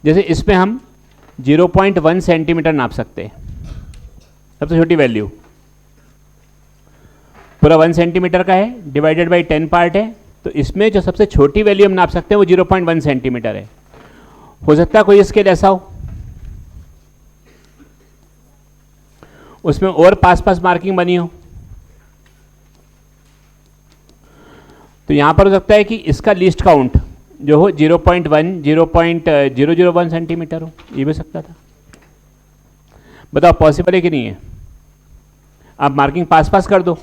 जैसे इसमें हम 0.1 सेंटीमीटर नाप सकते हैं, सबसे छोटी वैल्यू। पूरा 1 सेंटीमीटर का है, डिवाइडेड बाई 10 पार्ट है, तो इसमें जो सबसे छोटी वैल्यू हम नाप सकते हैं वो 0.1 सेंटीमीटर है। हो सकता है कोई स्केल ऐसा हो उसमें और पास पास मार्किंग बनी हो, तो यहां पर हो सकता है कि इसका लीस्ट काउंट जो हो 0.1 0.001 सेंटीमीटर हो, ये भी सकता था। बताओ पॉसिबल है कि नहीं है? आप मार्किंग पास पास कर दो,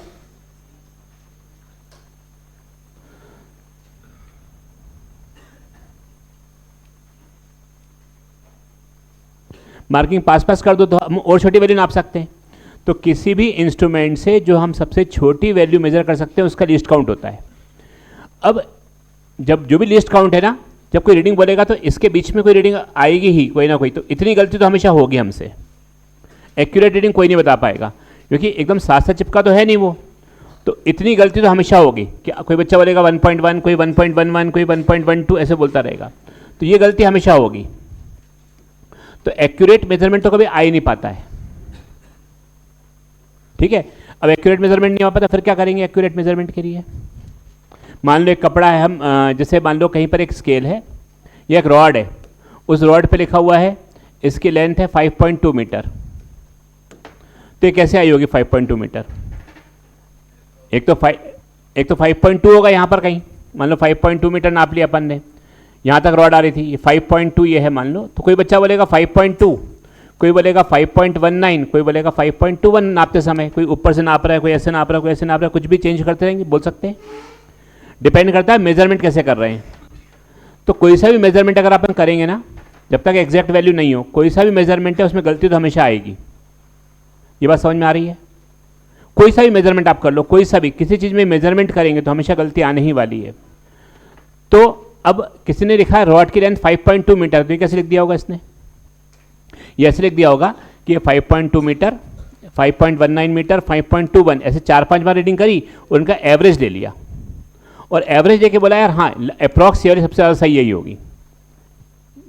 मार्किंग पास पास कर दो तो हम और छोटी वैल्यू नाप सकते हैं। तो किसी भी इंस्ट्रूमेंट से जो हम सबसे छोटी वैल्यू मेजर कर सकते हैं उसका लिस्ट काउंट होता है। अब जब जो भी लिस्ट काउंट है ना, जब कोई रीडिंग बोलेगा तो इसके बीच में कोई रीडिंग आएगी ही कोई ना कोई, तो इतनी गलती तो हमेशा होगी हमसे। एक्यूरेट रीडिंग कोई नहीं बता पाएगा क्योंकि एकदम साथ साथ चिपका तो है नहीं वो, तो इतनी गलती तो हमेशा होगी कि कोई बच्चा बोलेगा 1.1, कोई 1.11, कोई 1.12 ऐसे बोलता रहेगा, तो ये गलती हमेशा होगी। तो एक्यूरेट मेजरमेंट तो कभी आ ही नहीं पाता है। ठीक है, अब एक्यूरेट मेजरमेंट नहीं हो पाता फिर क्या करेंगे एक्यूरेट मेजरमेंट के लिए? मान लो एक कपड़ा है, हम जैसे मान लो कहीं पर एक स्केल है या एक रॉड है, उस रॉड पे लिखा हुआ है इसकी लेंथ है 5.2 मीटर, तो ये कैसे आई होगी 5.2 मीटर? एक तो 5.2 होगा यहाँ पर कहीं, मान लो 5.2 मीटर नाप लिया अपन ने, यहाँ तक रॉड आ रही थी, ये 5.2 ये है मान लो, तो कोई बच्चा बोलेगा 5.2, कोई बोलेगा 5.19, कोई बोलेगा 5.21 नापते समय, कोई ऊपर से नाप रहा है, कोई ऐसे नाप रहा है, कोई ऐसे नाप रहा है, कुछ भी चेंज करते रहेंगे, बोल सकते हैं। डिपेंड करता है मेजरमेंट कैसे कर रहे हैं। तो कोई सा भी मेजरमेंट अगर अपन करेंगे ना, जब तक एग्जैक्ट वैल्यू नहीं हो, कोई सा भी मेजरमेंट है उसमें गलती तो हमेशा आएगी। ये बात समझ में आ रही है? कोई सा भी मेजरमेंट आप कर लो, कोई सा भी, किसी चीज़ में मेजरमेंट करेंगे तो हमेशा गलती आने ही वाली है। तो अब किसी ने लिखा है रॉड की लेंथ 5.2 मीटर, तो ये कैसे लिख दिया होगा इसने? ये ऐसे लिख दिया होगा कि ये 5.2 मीटर, 5.19 मीटर, 5.21, ऐसे 4-5 बार रीडिंग करी और उनका एवरेज ले लिया, और एवरेज लेके बोला यार हाँ अप्रॉक्स एवरेज सबसे ज़्यादा सही यही होगी।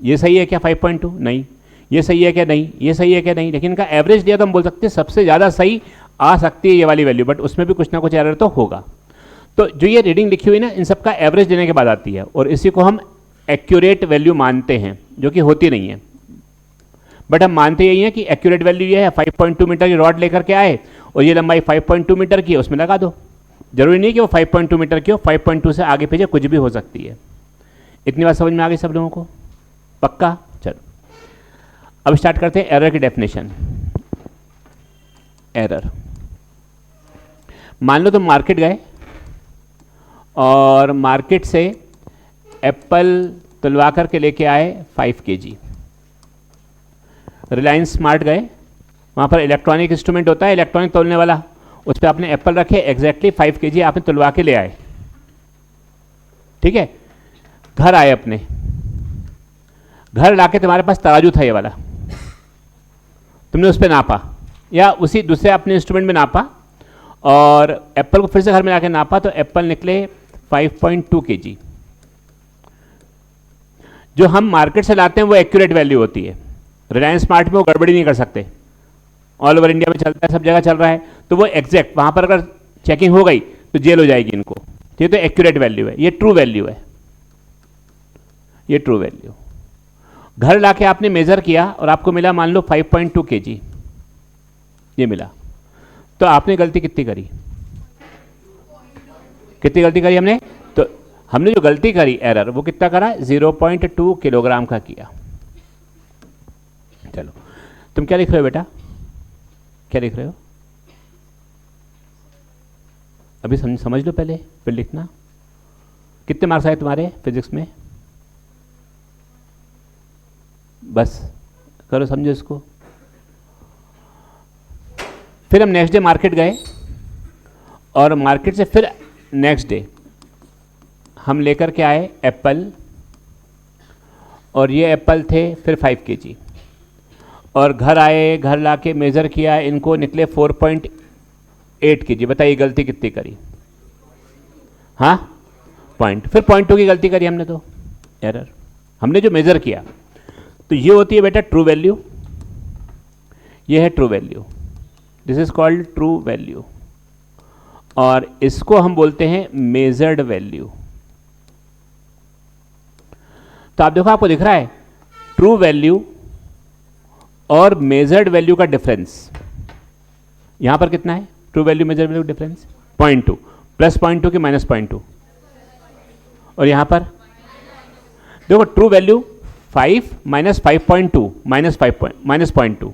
ये सही है क्या 5.2? नहीं। ये सही है क्या? नहीं। ये सही है क्या? नहीं। लेकिन इनका एवरेज लिया तो हम बोल सकते हैं सबसे ज़्यादा सही आ सकती है ये वाली वैल्यू, बट उसमें भी कुछ ना कुछ एरर तो होगा। तो जो ये रीडिंग लिखी हुई ना, इन सबका एवरेज लेने के बाद आती है, और इसी को हम एक्यूरेट वैल्यू मानते हैं, जो कि होती नहीं है, बट हम मानते यही हैं कि एक्यूरेट वैल्यू ये है। 5.2 मीटर की रॉड लेकर के आए और ये लंबाई 5.2 मीटर की है, उसमें लगा दो। जरूरी नहीं कि वो 5.2 मीटर की हो, 5.2 से आगे पीछे कुछ भी हो सकती है। इतनी बात समझ में आ गई सब लोगों को? पक्का? चलो अब स्टार्ट करते हैं एरर की डेफिनेशन। एरर, मान लो तुम मार्केट गए और मार्केट से एप्पल तुलवा करके लेके आए 5 kg। रिलायंस स्मार्ट गए, वहाँ पर इलेक्ट्रॉनिक इंस्ट्रूमेंट होता है, इलेक्ट्रॉनिक तोलने वाला, उस पर आपने एप्पल रखे, एग्जैक्टली 5 kg आपने तुलवा के ले आए। ठीक है, घर आए अपने, घर लाके तुम्हारे पास तराजू था ये वाला, तुमने उस पर नापा या उसी दूसरे अपने इंस्ट्रूमेंट में नापा और एप्पल को फिर से घर में लाके नापा, तो एप्पल निकले 5.2 kg। जो हम मार्केट से लाते हैं वो एक्यूरेट वैल्यू होती है। रिलायंस स्मार्ट में वो गड़बड़ी नहीं कर सकते, ऑल ओवर इंडिया में चलता है, सब जगह चल रहा है, तो वो एग्जैक्ट वहां पर अगर चेकिंग हो गई तो जेल हो जाएगी इनको। ये तो एक्यूरेट वैल्यू है, ये ट्रू वैल्यू है, ये ट्रू वैल्यू। घर लाके आपने मेजर किया और आपको मिला मान लो 5.2 kg, ये मिला, तो आपने गलती कितनी करी? कितनी गलती करी हमने? तो हमने जो गलती करी एरर, वो कितना करा? 0.2 किलोग्राम का किया। चलो तुम क्या लिख रहे हो बेटा? क्या लिख रहे हो? अभी समझ लो पहले, फिर लिखना। कितने मार्क्स आए तुम्हारे फिजिक्स में? बस करो, समझो इसको। फिर हम नेक्स्ट डे मार्केट गए और मार्केट से फिर नेक्स्ट डे हम लेकर के आए एप्पल, और ये एप्पल थे फिर 5 kg, और घर आए, घर लाके मेज़र किया, इनको निकले 4.8 kg। बताइए गलती कितनी करी? हाँ फिर 0.2 की गलती करी हमने, तो एरर। हमने जो मेज़र किया तो ये होती है बेटा ट्रू वैल्यू, ये है true value, this is called true value, और इसको हम बोलते हैं मेजर्ड वैल्यू। तो आप देखो, आपको दिख रहा है ट्रू वैल्यू और मेजर्ड वैल्यू का डिफरेंस यहां पर कितना है? True value measured value difference 0.2, plus 0.2 कि माइनस 0.2, और यहां पर देखो true value 5 minus 5.2 minus 0.2,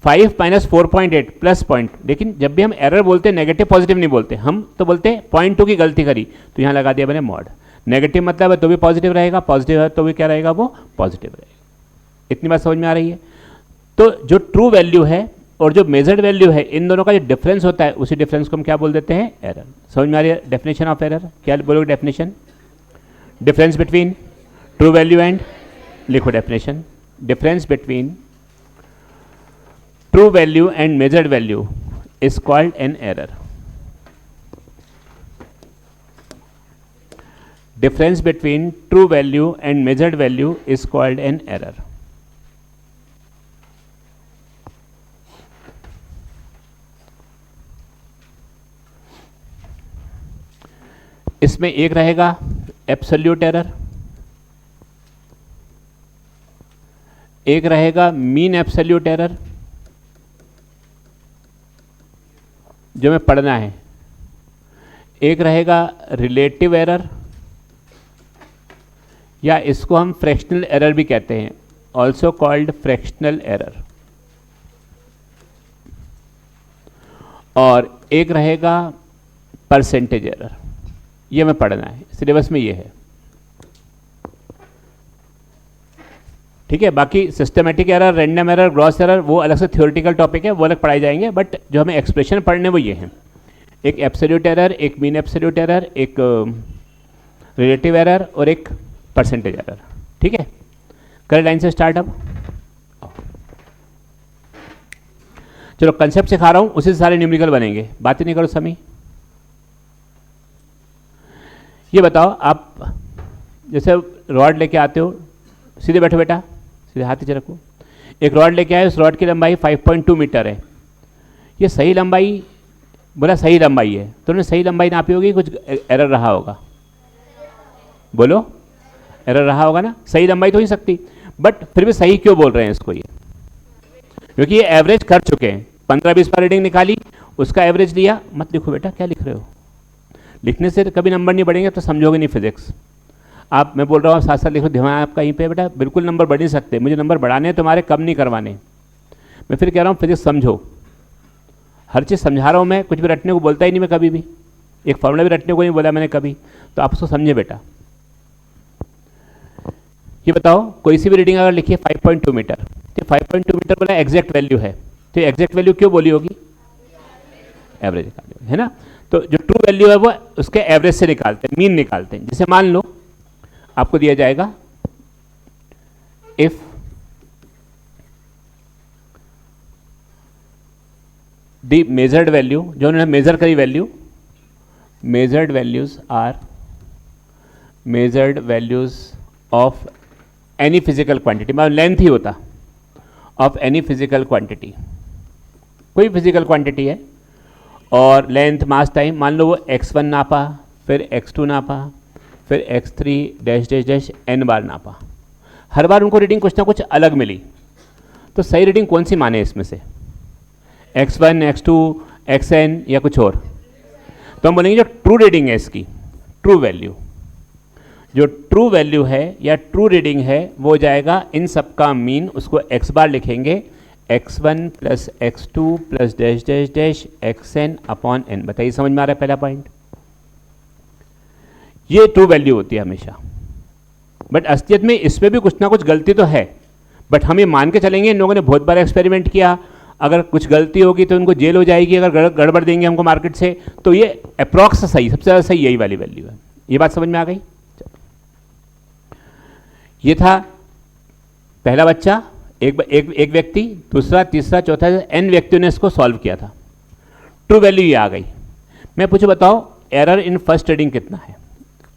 5 minus 4.8 plus point. लेकिन जब भी हम एरर बोलते हैं नेगेटिव पॉजिटिव नहीं बोलते, हम तो बोलते हैं 0.2 की गलती करी, तो यहाँ लगा दिया मैंने मॉड। नेगेटिव मतलब है तो भी पॉजिटिव रहेगा, पॉजिटिव है तो भी क्या रहेगा? वो पॉजिटिव रहेगा। इतनी बात समझ में आ रही है? तो जो ट्रू वैल्यू है और जो मेजर्ड वैल्यू है, इन दोनों का जो डिफरेंस होता है, उसी डिफरेंस को हम क्या बोल देते हैं? एरर। समझ में आ रही है डेफिनेशन ऑफ एरर? क्या बोलोगे definition? Difference between true value and, लिखो definition, difference between true value and measured value is called an error. Difference between true value and measured value is called an error. इसमें एक रहेगा absolute error, एक रहेगा mean absolute error जो हमें पढ़ना है, एक रहेगा रिलेटिव एरर, या इसको हम फ्रैक्शनल एरर भी कहते हैं, ऑल्सो कॉल्ड फ्रैक्शनल एरर, और एक रहेगा परसेंटेज एरर। ये हमें पढ़ना है, सिलेबस में ये है, ठीक है। बाकी systematic error, random error, gross error वो अलग से थ्योरेटिकल टॉपिक है, वो अलग पढ़ाई जाएंगे, बट जो हमें एक्सप्रेशन पढ़ने वो ये हैं, एक एब्सोल्यूट एरर, एक मीन एब्सोल्यूट एरर, एक रिलेटिव एरर और एक परसेंटेज एरर, ठीक है। करेक्ट लाइन से स्टार्ट। अब चलो कंसेप्ट सिखा रहा हूं, उसी से सारे न्यूमेरिकल बनेंगे, बातें नहीं करो समी। ये बताओ, आप जैसे रॉड लेके आते हो, सीधे बैठो बेटा, सीधे हाथ नीचे रखो। एक रॉड लेके आए, उस रॉड की लंबाई 5.2 मीटर है। ये सही लंबाई, बोला सही लंबाई है, तो उन्होंने सही लंबाई नापी होगी, कुछ एरर रहा होगा, बोलो एरर रहा होगा ना। सही लंबाई तो ही सकती, बट फिर भी सही क्यों बोल रहे हैं इसको? ये क्योंकि ये एवरेज कर चुके हैं, 15-20 पर रीडिंग निकाली, उसका एवरेज लिया। मत लिखो बेटा, क्या लिख रहे हो? लिखने से कभी नंबर नहीं बढ़ेंगे तो समझोगे नहीं फिजिक्स। आप, मैं बोल रहा हूँ साथ साथ लिखो, ध्यान आपका यहीं पे बेटा, बिल्कुल नंबर बढ़ नहीं सकते। मुझे नंबर बढ़ाने हैं, तुम्हारे कम नहीं करवाने। मैं फिर कह रहा हूँ फिजिक्स समझो, हर चीज़ समझा रहा हूँ मैं, कुछ भी रटने को बोलता ही नहीं मैं कभी भी, एक फॉर्मूला भी रटने को नहीं बोला मैंने कभी, तो आप उसको समझे बेटा। ये बताओ, कोई सी भी रीडिंग अगर लिखिए 5.2 मीटर, तो 5.2 मीटर बोला एग्जैक्ट वैल्यू है, तो एग्जैक्ट वैल्यू क्यों बोली होगी? एवरेज निकाली है ना। तो जो ट्रू वैल्यू है वो उसके एवरेज से निकालते हैं, मीन निकालते हैं। जैसे मान लो आपको दिया जाएगा, इफ द मेजर्ड वैल्यू, जो उन्होंने मेजर करी value, measured values are measured values of any physical quantity, मतलब लेंथ ही होता, ऑफ एनी फिजिकल क्वांटिटी, कोई फिजिकल क्वांटिटी है, और लेंथ मास टाइम, मान लो वो x1 नापा, फिर x2 नापा, फिर x3 dash dash dash n बार नापा, हर बार उनको रीडिंग कुछ ना कुछ अलग मिली, तो सही रीडिंग कौन सी माने इसमें से? x1, x2, xn या कुछ और? तो हम बोलेंगे जो ट्रू रीडिंग है इसकी, ट्रू वैल्यू, जो ट्रू वैल्यू है या ट्रू रीडिंग है वो हो जाएगा इन सब का मीन, उसको x बार लिखेंगे, x1 plus x2 plus dash dash dash xn upon n। बताइए समझ में आ रहा है पहला पॉइंट? ये ट्रू वैल्यू होती है हमेशा, बट असलियत में इसमें भी कुछ ना कुछ गलती तो है, बट हम ये मान के चलेंगे, इन लोगों ने बहुत बार एक्सपेरिमेंट किया, अगर कुछ गलती होगी तो उनको जेल हो जाएगी, अगर गड़बड़ देंगे हमको मार्केट से, तो ये अप्रॉक्स सही, सबसे ज़्यादा सही यही वाली वैल्यू है। ये बात समझ में आ गई? ये था पहला बच्चा, एक व्यक्ति, दूसरा, तीसरा, चौथा, n व्यक्तियों ने इसको सॉल्व किया था। ट्रू वैल्यू ये आ गई। मैं पूछो बताओ, एरर इन फर्स्ट रीडिंग कितना है?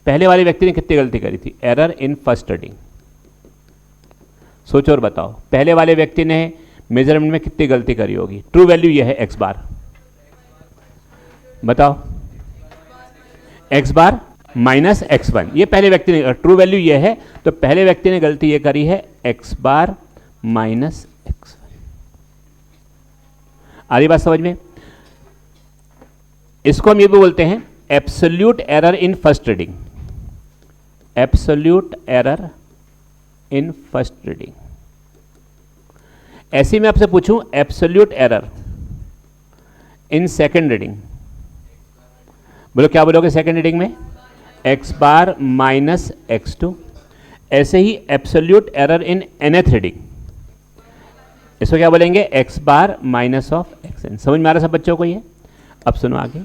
पहले वाले व्यक्ति ने कितनी गलती करी थी? एरर इन फर्स्ट रीडिंग सोचो और बताओ, पहले वाले व्यक्ति ने मेजरमेंट में कितनी गलती करी होगी? ट्रू वैल्यू ये है x बार, बताओ, x बार माइनस x1, ये पहले व्यक्ति ने, ट्रू वैल्यू ये है, तो पहले व्यक्ति ने गलती ये करी है x बार माइनस x1। आधी बात समझ में? इसको हम ये भी बोलते हैं absolute error in first reading, absolute error in first reading. ऐसी मैं आपसे पूछूं absolute error in second reading, बोलो क्या बोलोगे सेकंड रीडिंग में? x bar minus x2। ऐसे ही absolute error in nth reading, इसको क्या बोलेंगे? x bar minus of xn। समझ में आ रहा सब बच्चों को ये? अब सुनो आगे,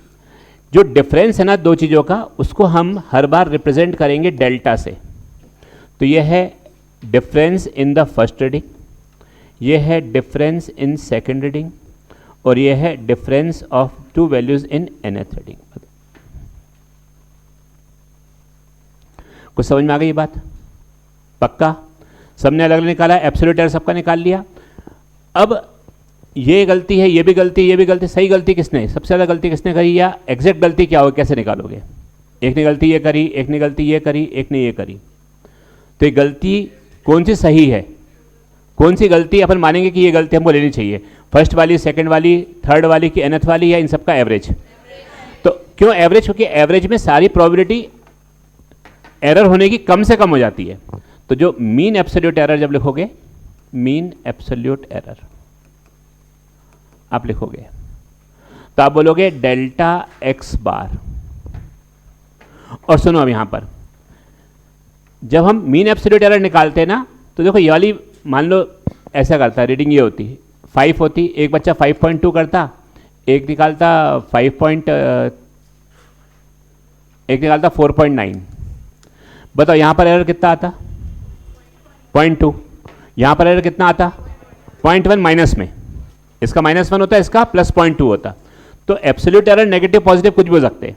जो डिफरेंस है ना दो चीज़ों का, उसको हम हर बार रिप्रेजेंट करेंगे डेल्टा से। तो ये है difference in the first reading, ये है डिफरेंस इन सेकंड रीडिंग, और ये है difference of to values in nth reading. कुछ समझ में आ गई ये बात? पक्का? सबने अलग अलग निकाला, एब्सोल्यूट एरर सबका निकाल लिया। अब ये गलती है, ये भी गलती, ये भी गलती, सही गलती किसने, सबसे ज़्यादा गलती किसने करी, या एग्जैक्ट गलती क्या हो, कैसे निकालोगे? एक ने गलती ये करी, एक ने गलती ये करी, एक ने ये करी, तो ये गलती कौन सी सही है? कौन सी गलती अपन मानेंगे कि ये गलती हमको लेनी चाहिए? फर्स्ट वाली, सेकंड वाली, थर्ड वाली की nth वाली, या इन सबका एवरेज? तो क्यों एवरेज? क्योंकि एवरेज में सारी प्रोबेबिलिटी एरर होने की कम से कम हो जाती है। तो जो मीन एब्सोल्यूट एरर जब लिखोगे, मीन एब्सोल्यूट एरर आप लिखोगे, तो आप बोलोगे डेल्टा x बार। और सुनो अब यहां पर जब हम मीन एब्सोल्यूट एरर निकालते हैं ना, तो देखो ये वाली मान लो ऐसा करता है, रीडिंग ये होती 5 होती, एक बच्चा 5.2 करता, एक निकालता 4.9। बताओ यहां पर एरर कितना आता? 0.2। यहां पर एरर कितना आता? 0.1 माइनस में, इसका -1 होता है, इसका +0.2 होता। तो एब्सोल्यूट एरर नेगेटिव पॉजिटिव कुछ भी हो सकते हैं,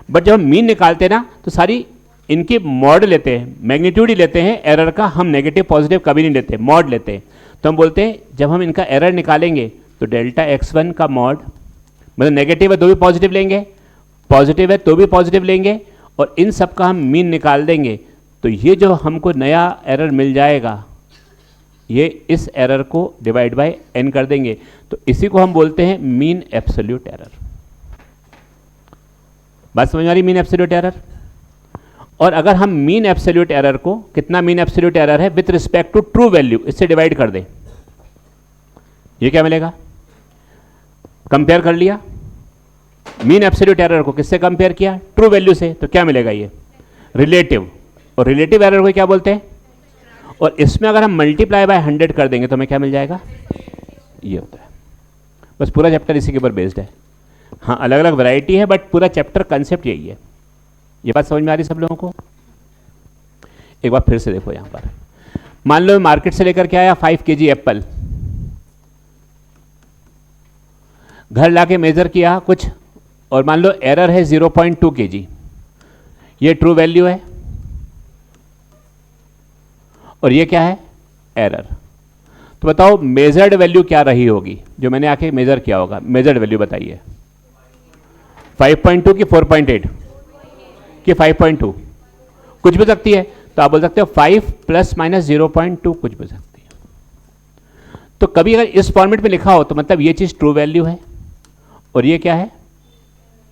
बट जब हम मीन निकालते हैं ना, तो सारी इनकी मॉड लेते हैं, मैग्नीट्यूड ही लेते हैं एरर का, हम नेगेटिव पॉजिटिव कभी नहीं लेते, मॉड लेते हैं। तो हम बोलते हैं जब हम इनका एरर निकालेंगे तो डेल्टा x1 का मॉड, मतलब नेगेटिव है तो भी पॉजिटिव लेंगे, पॉजिटिव है तो भी पॉजिटिव लेंगे, और इन सब का हम मीन निकाल देंगे, तो ये जो हमको नया एरर मिल जाएगा, ये इस एरर को डिवाइड बाय n कर देंगे, तो इसी को हम बोलते हैं मीन एब्सोल्यूट एरर। बात समझ आ रही? Mean absolute error. और अगर हम मीन एब्सोल्यूट एरर को, कितना मीन एब्सोल्यूट एरर है with respect to true value, इससे डिवाइड कर दें, ये क्या मिलेगा? कंपेयर कर लिया मीन एब्सोल्यूट एरर को, किससे कंपेयर किया? ट्रू वैल्यू से, तो क्या मिलेगा? ये रिलेटिव। और रिलेटिव एरर को क्या बोलते हैं? और इसमें अगर हम मल्टीप्लाई बाय 100 कर देंगे तो हमें क्या मिल जाएगा? ये होता है। बस पूरा चैप्टर इसी के ऊपर बेस्ड है। हाँ, अलग अलग वैरायटी है, बट पूरा चैप्टर कंसेप्ट यही है। ये बात समझ में आ रही सब लोगों को? एक बार फिर से देखो यहां पर, मान लो मार्केट से लेकर के आया 5 kg एप्पल, घर लाके मेजर किया कुछ, और मान लो एरर है 0.2 kg, ये ट्रू वैल्यू है और ये क्या है? एरर। तो बताओ मेजर्ड वैल्यू क्या रही होगी जो मैंने आके मेजर किया होगा? मेजर्ड वैल्यू बताइए। 5.2 की 4.8 कि 5.2 कुछ भी सकती है, तो आप बोल सकते हो 5 ± 0.2 कुछ भी सकती है। तो कभी अगर इस फॉर्मेट में लिखा हो तो मतलब ये चीज ट्रू वैल्यू है और ये क्या है?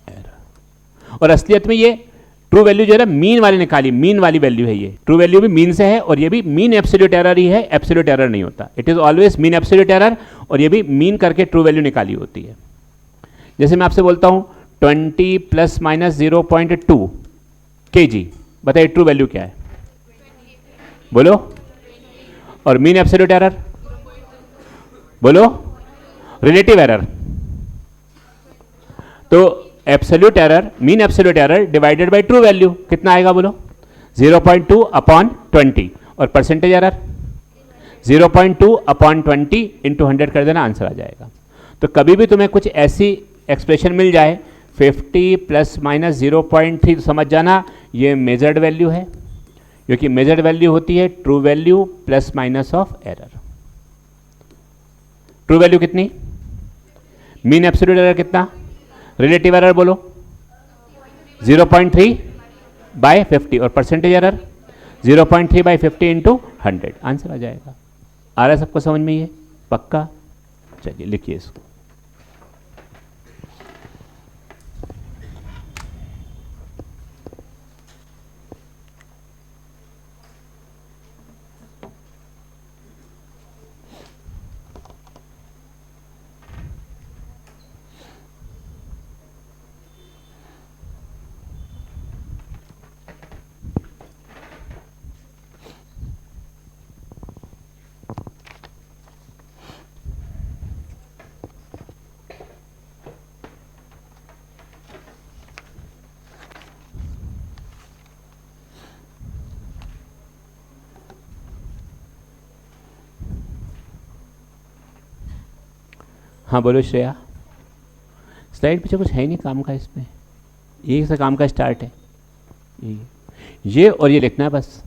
एरर। और असलियत में ये ट्रू वैल्यू जो है ना मीन वाली निकाली, मीन वाली वैल्यू है ये। ट्रू वैल्यू भी मीन से है और ये भी मीन एब्सोल्यूट एरर ही है, एब्सोल्यूट एरर नहीं होता। It is always mean absolute error, और ये भी मीन करके ट्रू वैल्यू निकाली होती है। जैसे मैं आपसे बोलता हूं 20 ± 0.2 kg, बताइए ट्रू वैल्यू क्या है? बोलो। और मीन एब्सोल्यूट एरर बोलो। Relative error. तो absolute error, mean absolute error divided by true value कितना आएगा बोलो? 0.2 अपॉन 20। और परसेंटेज एरर 0.2 अपॉन 20 इंटू 100 कर देना, आंसर आ जाएगा। तो कभी भी तुम्हें कुछ ऐसी एक्सप्रेशन मिल जाए 50 ± 0.3, तो समझ जाना ये मेजर्ड वैल्यू है, क्योंकि मेजर्ड वैल्यू होती है true value plus minus of error. True value कितनी, मीन एब्सोल्यूट एरर कितना, रिलेटिव एरर बोलो 0.3 बाय 50 और percentage error 0.3 by 50 into 100, answer आ जाएगा। आ रहा है सबको समझ में ये पक्का? चलिए लिखिए इसको। हाँ बोलो श्रेया। स्लाइड पीछे कुछ है नहीं काम का, इसमें यही से काम का स्टार्ट है, ये और ये लिखना है बस।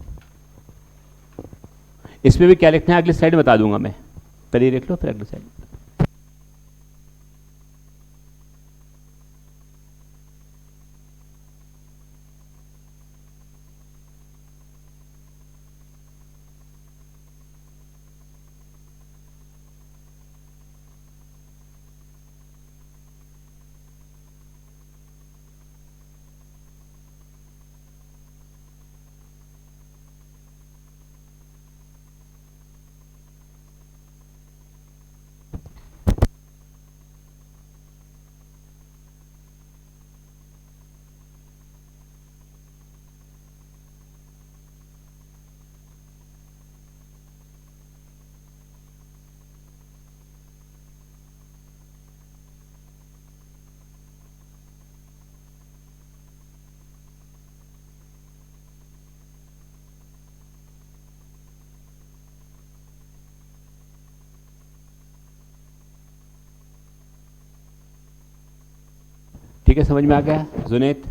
इसमें भी क्या लिखना है अगली स्लाइड में बता दूंगा मैं, पहले ये लिख लो फिर अगली स्लाइड। ठीक है, समझ में आ गया जुनैद?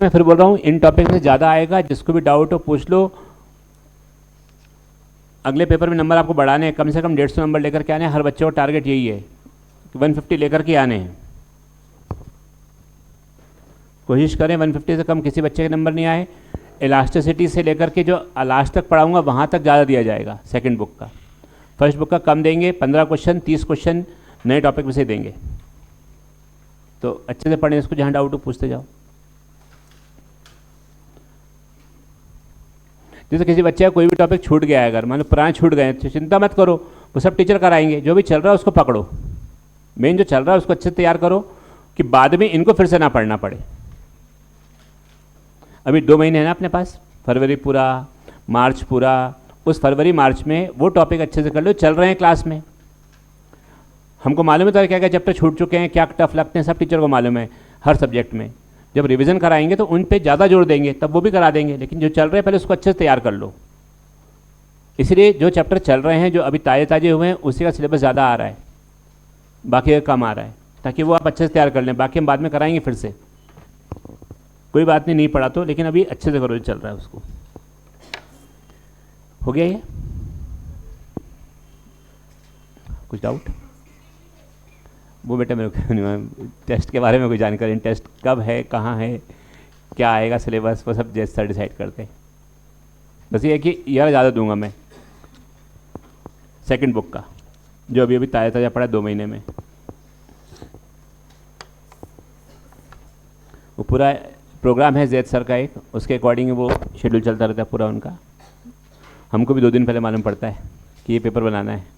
मैं फिर बोल रहा हूँ इन टॉपिक से ज़्यादा आएगा, जिसको भी डाउट हो पूछ लो। अगले पेपर में नंबर आपको बढ़ाने हैं, कम से कम 150 नंबर लेकर के आने हैं। हर बच्चे को टारगेट यही है कि 150 लेकर के आने हैं। कोशिश करें 150 से कम किसी बच्चे के नंबर नहीं आए। इलास्टिसिटी से लेकर के जो लास्ट तक पढ़ाऊँगा वहाँ तक ज़्यादा दिया जाएगा सेकेंड बुक का। फर्स्ट बुक का कम देंगे, 15 क्वेश्चन 30 क्वेश्चन नए टॉपिक में से देंगे। तो अच्छे से पढ़ें इसको, जहाँ डाउट हो पूछते जाओ। जैसे किसी बच्चे का कोई भी टॉपिक छूट गया है, अगर मान लो पुराने छूट गए तो चिंता मत करो, वो सब टीचर कराएंगे। जो भी चल रहा है उसको पकड़ो, मेन जो चल रहा है उसको अच्छे से तैयार करो कि बाद में इनको फिर से ना पढ़ना पड़े। अभी 2 महीने हैं ना अपने पास, फरवरी पूरा, मार्च पूरा। उस फरवरी मार्च में वो टॉपिक अच्छे से कर लो, चल रहे हैं क्लास में। हमको मालूम है तो क्या क्या चैप्टर छूट चुके हैं, क्या टफ लगते हैं, सब टीचर को मालूम है हर सब्जेक्ट में। जब रिवीजन कराएंगे तो उन पे ज़्यादा जोर देंगे, तब वो भी करा देंगे। लेकिन जो चल रहे हैं पहले उसको अच्छे से तैयार कर लो। इसलिए जो चैप्टर चल रहे हैं, जो अभी ताजे हुए हैं, उसी का सिलेबस ज़्यादा आ रहा है, बाकी का कम आ रहा है, ताकि वो आप अच्छे से तैयार कर लें। बाकी हम बाद में कराएंगे फिर से, कोई बात नहीं पढ़ा तो, लेकिन अभी अच्छे से करो जो चल रहा है उसको। हो गया ये? कुछ डाउट? वो बेटा मेरे को टेस्ट के बारे में कोई जानकारी, टेस्ट कब है, कहाँ है, क्या आएगा सिलेबस, वो सब जैसे सर डिसाइड करते हैं। बस ये है कि यार ज़्यादा दूंगा मैं सेकंड बुक का, जो अभी अभी ताज़ा पड़ा 2 महीने में। वो पूरा प्रोग्राम है जैद सर का एक, उसके अकॉर्डिंग वो शेड्यूल चलता रहता है पूरा उनका। हमको भी 2 दिन पहले मालूम पड़ता है कि ये पेपर बनाना है।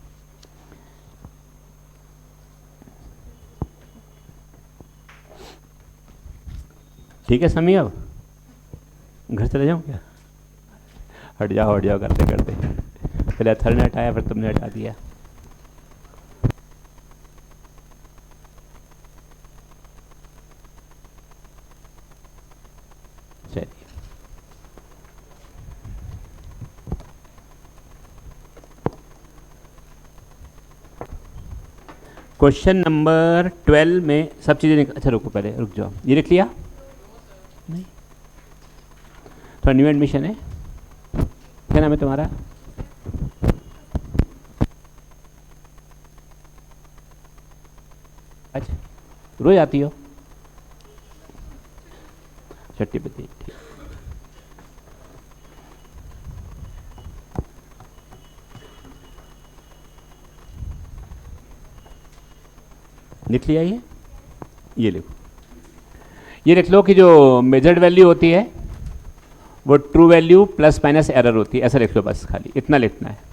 ठीक है समी, अब घर चले जाऊँ क्या? हट जाओ करते करते, पहले अथर ने हटाया फिर तुमने हटा दिया। चलिए, क्वेश्चन नंबर 12 में सब चीज़ें अच्छा रुको, पहले रुक जाओ, ये लिख लिया नहीं? थोड़ा न्यू एडमिशन है, क्या नाम है तुम्हारा? अच्छा, रोज आती हो? छठी बत्ती, ठीक। लिख लिया ये लिखो, ये लिख लो कि जो मेजर्ड वैल्यू होती है वो true value plus minus error होती है, ऐसा लिख लो बस, खाली इतना लिखना है।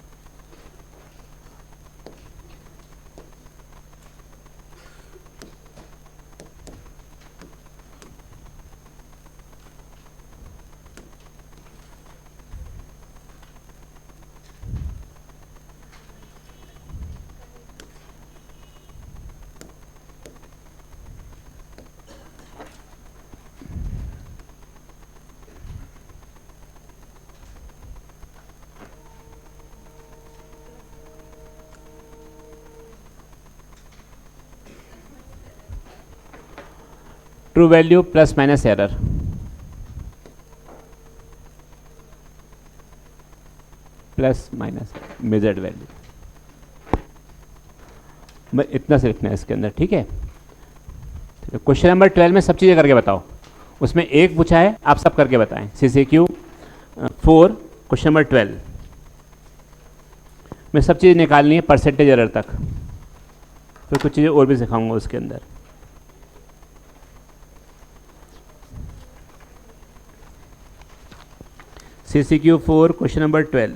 True value plus minus error, plus minus measured value, इतना से लिखना है इसके अंदर, ठीक है? क्वेश्चन नंबर 12 में सब चीज़ें करके बताओ, उसमें एक पूछा है, आप सब करके बताएं। CCQ 4 क्वेश्चन नंबर 12 में सब चीज़ें निकालनी है परसेंटेज एरर तक, फिर कुछ चीज़ें और भी सिखाऊंगा उसके अंदर। CCQ 4 question number 12,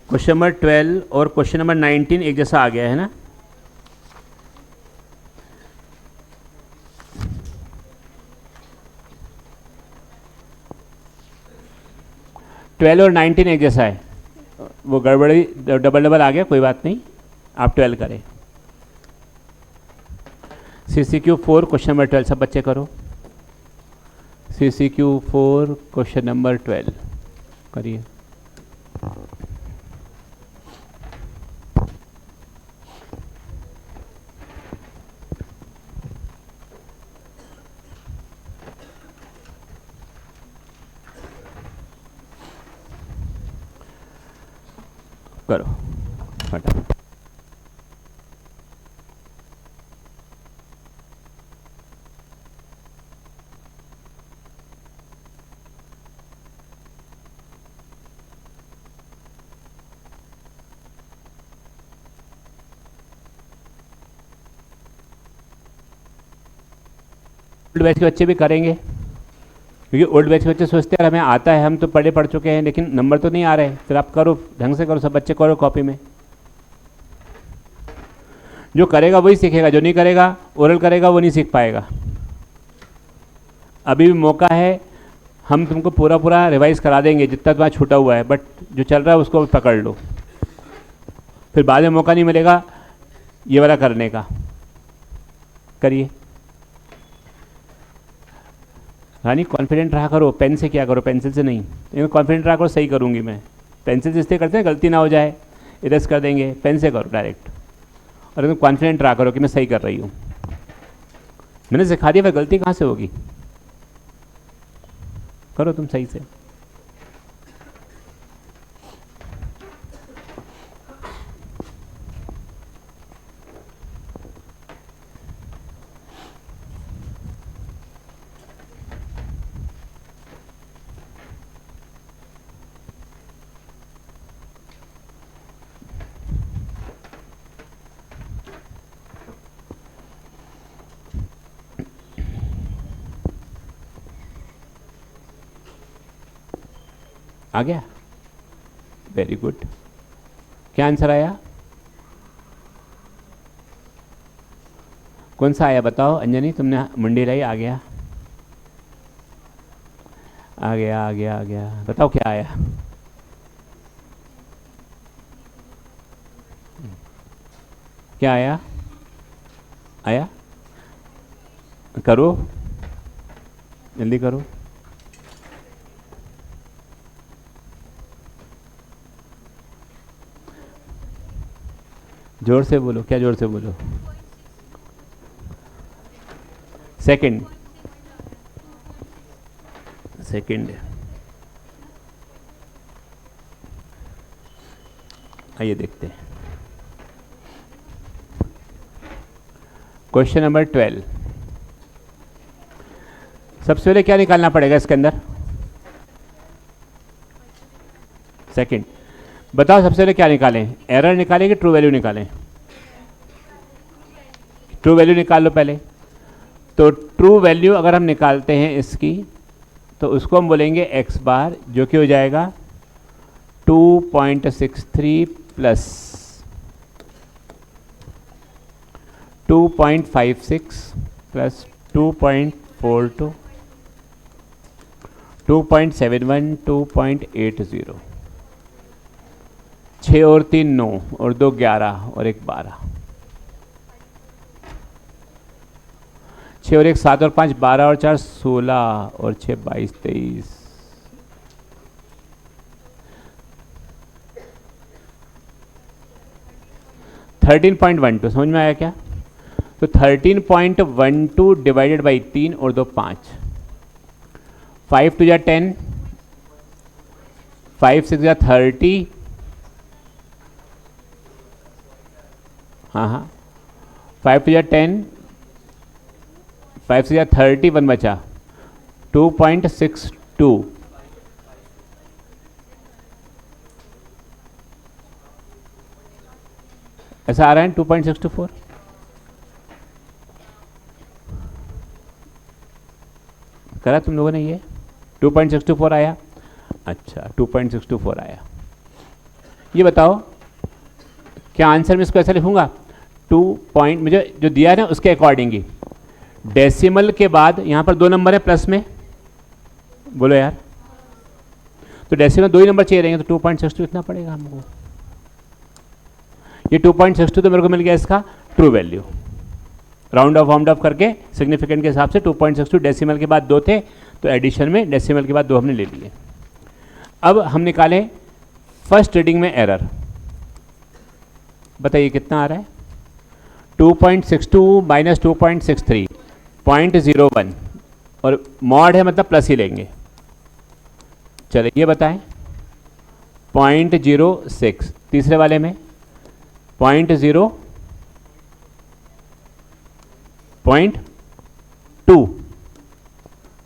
question number 12 और क्वेश्चन नंबर 19 एक जैसा आ गया है ना? ट्वेल्व और 19 एक जैसा है, वो गड़बड़ी डबल डबल आ गया, कोई बात नहीं, आप 12 करें। CCQ 4 क्वेश्चन नंबर 12 सब बच्चे करो। CCQ 4 क्वेश्चन नंबर 12 करिए। करो फटाफट। ओल्ड बैच के बच्चे भी करेंगे, क्योंकि ओल्ड बैच के बच्चे सोचते हैं हमें आता है, हम तो पढ़ चुके हैं, लेकिन नंबर तो नहीं आ रहे। फिर आप करो, ढंग से करो, सब बच्चे करो कॉपी में। जो करेगा वही सीखेगा, जो नहीं करेगा, ओरल करेगा, वो नहीं सीख पाएगा। अभी भी मौका है, हम तुमको पूरा पूरा रिवाइज करा देंगे जितना तुम्हारा छूटा हुआ है, बट जो चल रहा है उसको पकड़ लो, फिर बाद में मौका नहीं मिलेगा ये वाला करने का। करिए रानी, कॉन्फिडेंट रहा करो, पेन से क्या करो, पेंसिल से नहीं। लेकिन कॉन्फिडेंट रहा करो, सही करूँगी मैं। पेंसिल से इसलिए करते हैं गलती ना हो जाए, इरेज कर देंगे, पेन से करो डायरेक्ट। और एकदम कॉन्फिडेंट रहा करो कि मैं सही कर रही हूँ। मैंने सिखा दिया, फिर गलती कहाँ से होगी? करो तुम सही से। आ गया, वेरी गुड। क्या आंसर आया? कौन सा आया बताओ अंजनी, तुमने मुंडी लाई, आ गया आ गया आ गया आ गया, बताओ क्या आया। क्या आया? आया? करो, जल्दी करो। जोर से बोलो, क्या जोर से बोलो? Second, second. आइए देखते हैं क्वेश्चन नंबर 12। सबसे पहले क्या निकालना पड़ेगा इसके अंदर? सेकंड। बताओ सबसे पहले क्या निकालें, एरर निकालें कि ट्रू वैल्यू निकालें? ट्रू वैल्यू निकाल लो पहले। तो ट्रू वैल्यू अगर हम निकालते हैं इसकी, तो उसको हम बोलेंगे एक्स बार, जो कि हो जाएगा 2.63 प्लस 2.56 प्लस 2.42 2.71 2.80। 6 और 3 9 और 2 11 और 1 12। 6 और 1 7 और 5 12 और 4 16 और 6 22 23। 13.12 समझ में आया क्या? तो 13.12 डिवाइडेड बाई 3 और 2 5। 5 2 जा 10, 5 6 जा 30। हाँ हाँ, 5 2 जा 10, 5 6 जा 30, 1 बचा 2.62। ऐसा आ रहा है 2.64। करा तुम लोगों ने ये? 2.64 आया। अच्छा 2.64 आया। ये बताओ क्या आंसर में इसको ऐसा लिखूंगा 2 पॉइंट, मुझे जो दिया है ना उसके अकॉर्डिंग ही। डेसिमल के बाद यहां पर 2 नंबर है प्लस में, बोलो यार। तो डेसिमल 2 ही नंबर चाहिए रहेंगे, तो 2.62 लिखना पड़ेगा हमको। ये 2.62 तो मेरे को मिल गया इसका true value. Round of wound of करके सिग्निफिकेंट के हिसाब से 2.62, डेसिमल के बाद 2 थे तो एडिशन में डेसिमल के बाद 2 हमने ले लिए। अब हम निकालें फर्स्ट रीडिंग में एरर। बताइए कितना आ रहा है? 2.62 माइनस 2.63 0.01, और मॉड है मतलब प्लस ही लेंगे। चलिए ये बताएं 0.06, तीसरे वाले में 0.2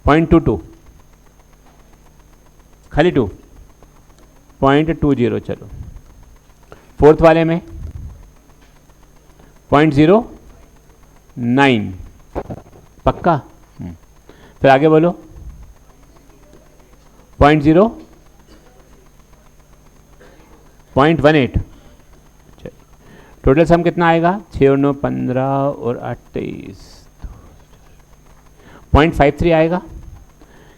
0.22 खाली 2 0.20। चलो फोर्थ वाले में 0.09 पक्का। फिर आगे बोलो 0.18। टोटल सम कितना आएगा? 6 और 9 15 और 8 23, 0.53 आएगा।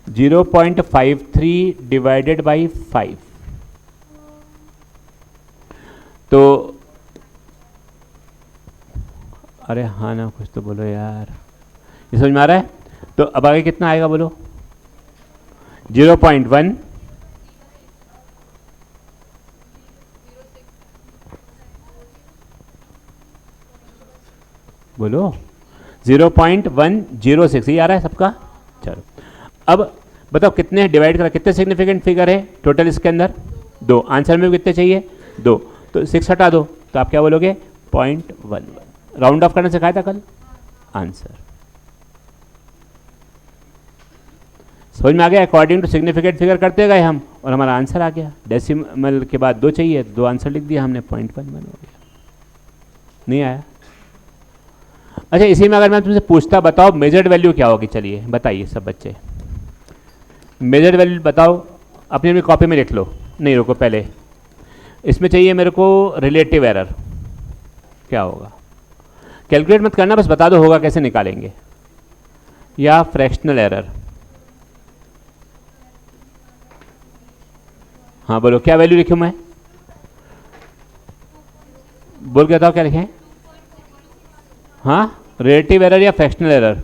0.53 डिवाइडेड बाई 5। तो अरे हाँ ना, कुछ तो बोलो यार, ये समझ में आ रहा है? तो अब आगे कितना आएगा बोलो? 0.1 बोलो 0.106, ये आ रहा है सबका? चलो अब बताओ कितने डिवाइड करा, कितने सिग्निफिकेंट फिगर है टोटल इसके अंदर? 2। आंसर में भी कितने चाहिए? 2। तो 6 हटा दो तो आप क्या बोलोगे? 0.11। राउंड ऑफ करना सिखाया था कल। आंसर समझ में आ गया? अकॉर्डिंग टू सिग्निफिकेंट फिगर करते गए हम और हमारा आंसर आ गया। डेसिमल के बाद 2 चाहिए, 2 आंसर लिख दिया हमने, 0.11 हो गया। नहीं आया? अच्छा इसी में अगर मैं तुमसे पूछता बताओ मेजर्ड वैल्यू क्या होगी? चलिए बताइए सब बच्चे, मेजर्ड वैल्यू बताओ। अपनी अपनी कॉपी में लिख लो। नहीं रुको, पहले इसमें चाहिए मेरे को रिलेटिव एरर। क्या होगा? कैलकुलेट मत करना, बस बता दो होगा कैसे निकालेंगे। या फ्रैक्शनल एरर, हाँ बोलो क्या वैल्यू लिखूं मैं, बोल के बताओ क्या लिखें। हाँ, रिलेटिव एरर या फ्रैक्शनल एरर,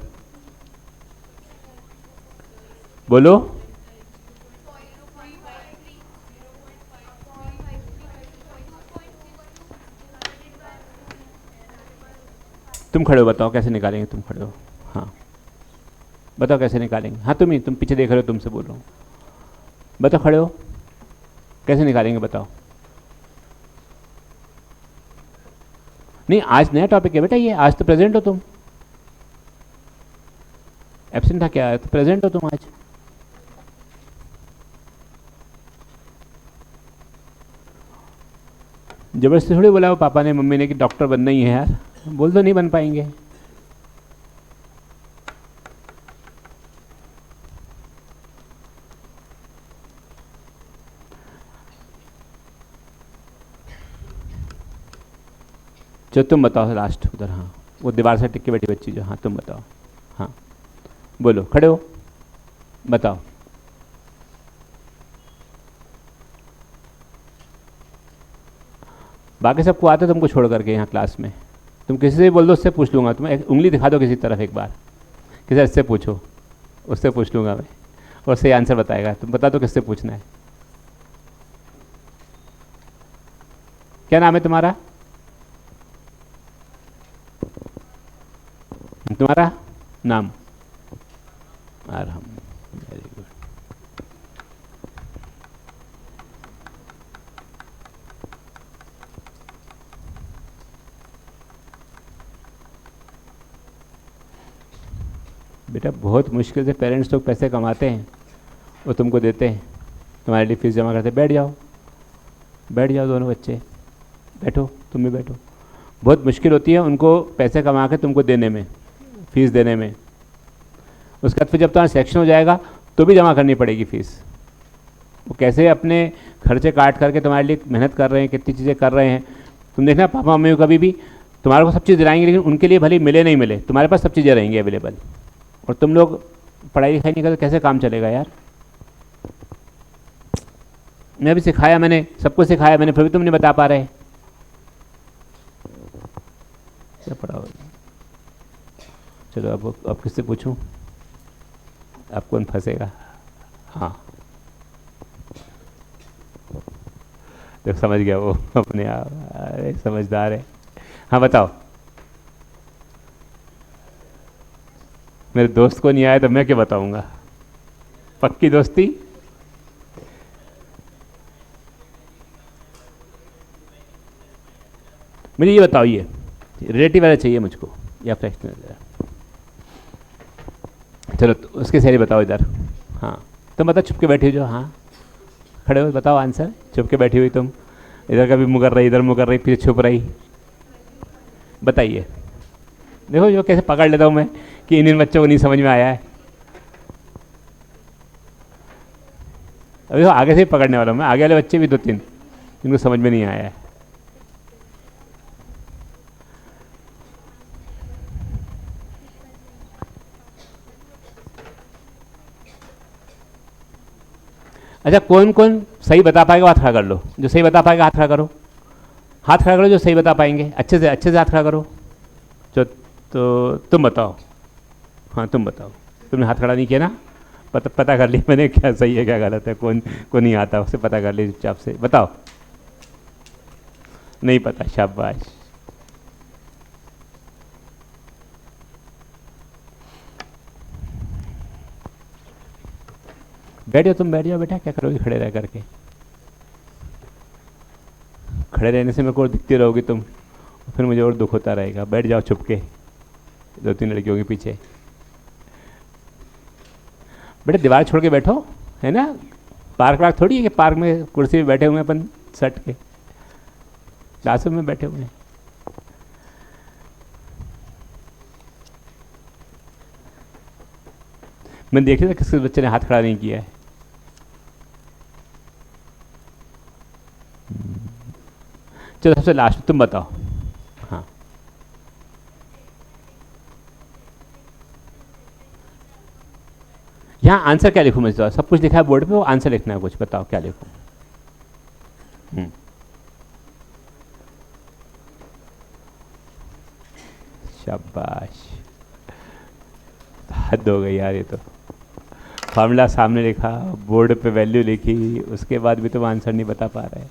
बोलो। तुम खड़े हो, बताओ कैसे निकालेंगे, तुम खड़े हो, हाँ बताओ कैसे निकालेंगे। हाँ तुम ही, तुम पीछे देख रहे हो, तुमसे बोल रहा हूँ, बताओ खड़े हो कैसे निकालेंगे बताओ। नहीं आज नया टॉपिक है बेटा ये, आज तो प्रेजेंट हो तुम, एब्सेंट था क्या, तो प्रेजेंट हो तुम आज। जबरदस्ती थोड़ी बोला वो पापा ने मम्मी ने कि डॉक्टर बनना ही है यार, बोल दो नहीं बन पाएंगे। जो तुम बताओ लास्ट उधर, हाँ वो दीवार से टिक के बैठी बच्ची जो, हाँ तुम बताओ, हाँ बोलो खड़े हो बताओ। बाकी सबको आते तुमको छोड़ करके यहाँ क्लास में, तुम किसी से भी बोल दो उससे पूछ लूँगा, तुम एक उंगली दिखा दो किसी तरफ एक बार, किसी से पूछो, उससे पूछ लूँगा मैं, और सही आंसर बताएगा। तुम बता दो किससे पूछना है। क्या नाम है तुम्हारा, तुम्हारा नाम आराम, वेरी गुड। बेटा बहुत मुश्किल से पेरेंट्स लोग पैसे कमाते हैं वो तुमको देते हैं, तुम्हारे लिए फीस जमा करते। बैठ जाओ, बैठ जाओ दोनों बच्चे, बैठो तुम भी बैठो। बहुत मुश्किल होती है उनको पैसे कमा के तुमको देने में, फीस देने में। उसके बाद फिर जब तुम्हारा सिलेक्शन हो जाएगा तो भी जमा करनी पड़ेगी फीस। वो कैसे अपने खर्चे काट करके तुम्हारे लिए मेहनत कर रहे हैं, कितनी चीज़ें कर रहे हैं। तुम देखना पापा मम्मी को कभी भी तुम्हारे को सब चीज़ दिलाएंगे, लेकिन उनके लिए भले मिले नहीं मिले, तुम्हारे पास सब चीज़ें रहेंगी अवेलेबल। और तुम लोग पढ़ाई लिखाई नहीं करते कैसे काम चलेगा यार। मैं भी सिखाया, मैंने सबको सिखाया मैंने, फिर भी तुम नहीं बता पा रहे क्या पढ़ा। चलो अब किससे पूछूं, अब कौन फंसेगा। हाँ तो समझ गया वो अपने आप, अरे समझदार है। हाँ बताओ, मेरे दोस्त को नहीं आया तो मैं क्या बताऊंगा, पक्की दोस्ती। मुझे ये बताओ, ये रिलेटिव वाला चाहिए मुझको या फ्रैक्शनल। चलो तो उसके सही बताओ इधर। हाँ तुम बताओ, छुप के बैठी हुई जो, हाँ खड़े हो बताओ आंसर। छुप के बैठी हुई तुम, इधर कभी मुँह कर रही, इधर मुँह कर रही, फिर छुप रही, बताइए। देखो जो कैसे पकड़ लेता हूँ मैं कि इन बच्चों को नहीं समझ में आया है। अभी तो आगे से ही पकड़ने वाला हूँ मैं, आगे वाले बच्चे भी दो तीन जिनको समझ में नहीं आया है। अच्छा कौन कौन सही बता पाएगा हाथ खड़ा कर लो, जो सही बता पाएगा हाथ खड़ा करो, हाथ खड़ा करो जो सही बता पाएंगे, अच्छे से हाथ खड़ा करो। जो तो तुम बताओ, हाँ तुम बताओ, तुमने हाथ खड़ा नहीं किया ना, पता कर लिया मैंने क्या सही है क्या गलत है, कौन को नहीं आता उससे पता कर लिया चुपचाप से। बताओ नहीं पता, शाबाश। बैठ जाओ तुम, बैठ जाओ बेटा, क्या करोगे खड़े रह करके। खड़े रहने से मेरे को और दिखती रहोगी तुम, फिर मुझे और दुख होता रहेगा। बैठ जाओ छुप के दो तीन लड़कियों के पीछे। बेटा दीवार छोड़ के बैठो, है ना, पार्क वार्क थोड़ी है कि पार्क में कुर्सी पे बैठे हुए हैं अपन सट के, क्लासरूम में बैठे हुए हैं। मैंने देख लिया था किस बच्चे ने हाथ खड़ा नहीं किया है। चलो सबसे लास्ट तुम बताओ। हाँ यहाँ आंसर क्या लिखूँ मैं? सब कुछ लिखा है बोर्ड पे, वो आंसर लिखना है कुछ, बताओ क्या लिखूँ? शाबाश, हद हो गई यार, ये तो फार्मूला सामने लिखा, बोर्ड पे वैल्यू लिखी, उसके बाद भी तुम आंसर नहीं बता पा रहे।